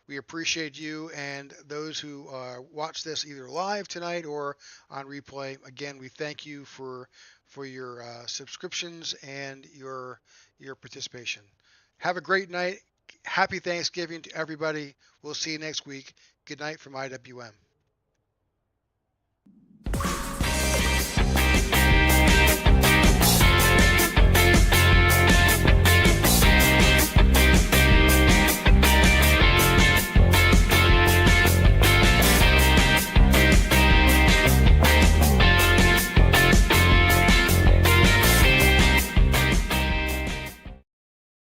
We appreciate you and those who watch this either live tonight or on replay. Again, we thank you for your subscriptions and your participation. Have a great night. Happy Thanksgiving to everybody. We'll see you next week. Good night from IWM.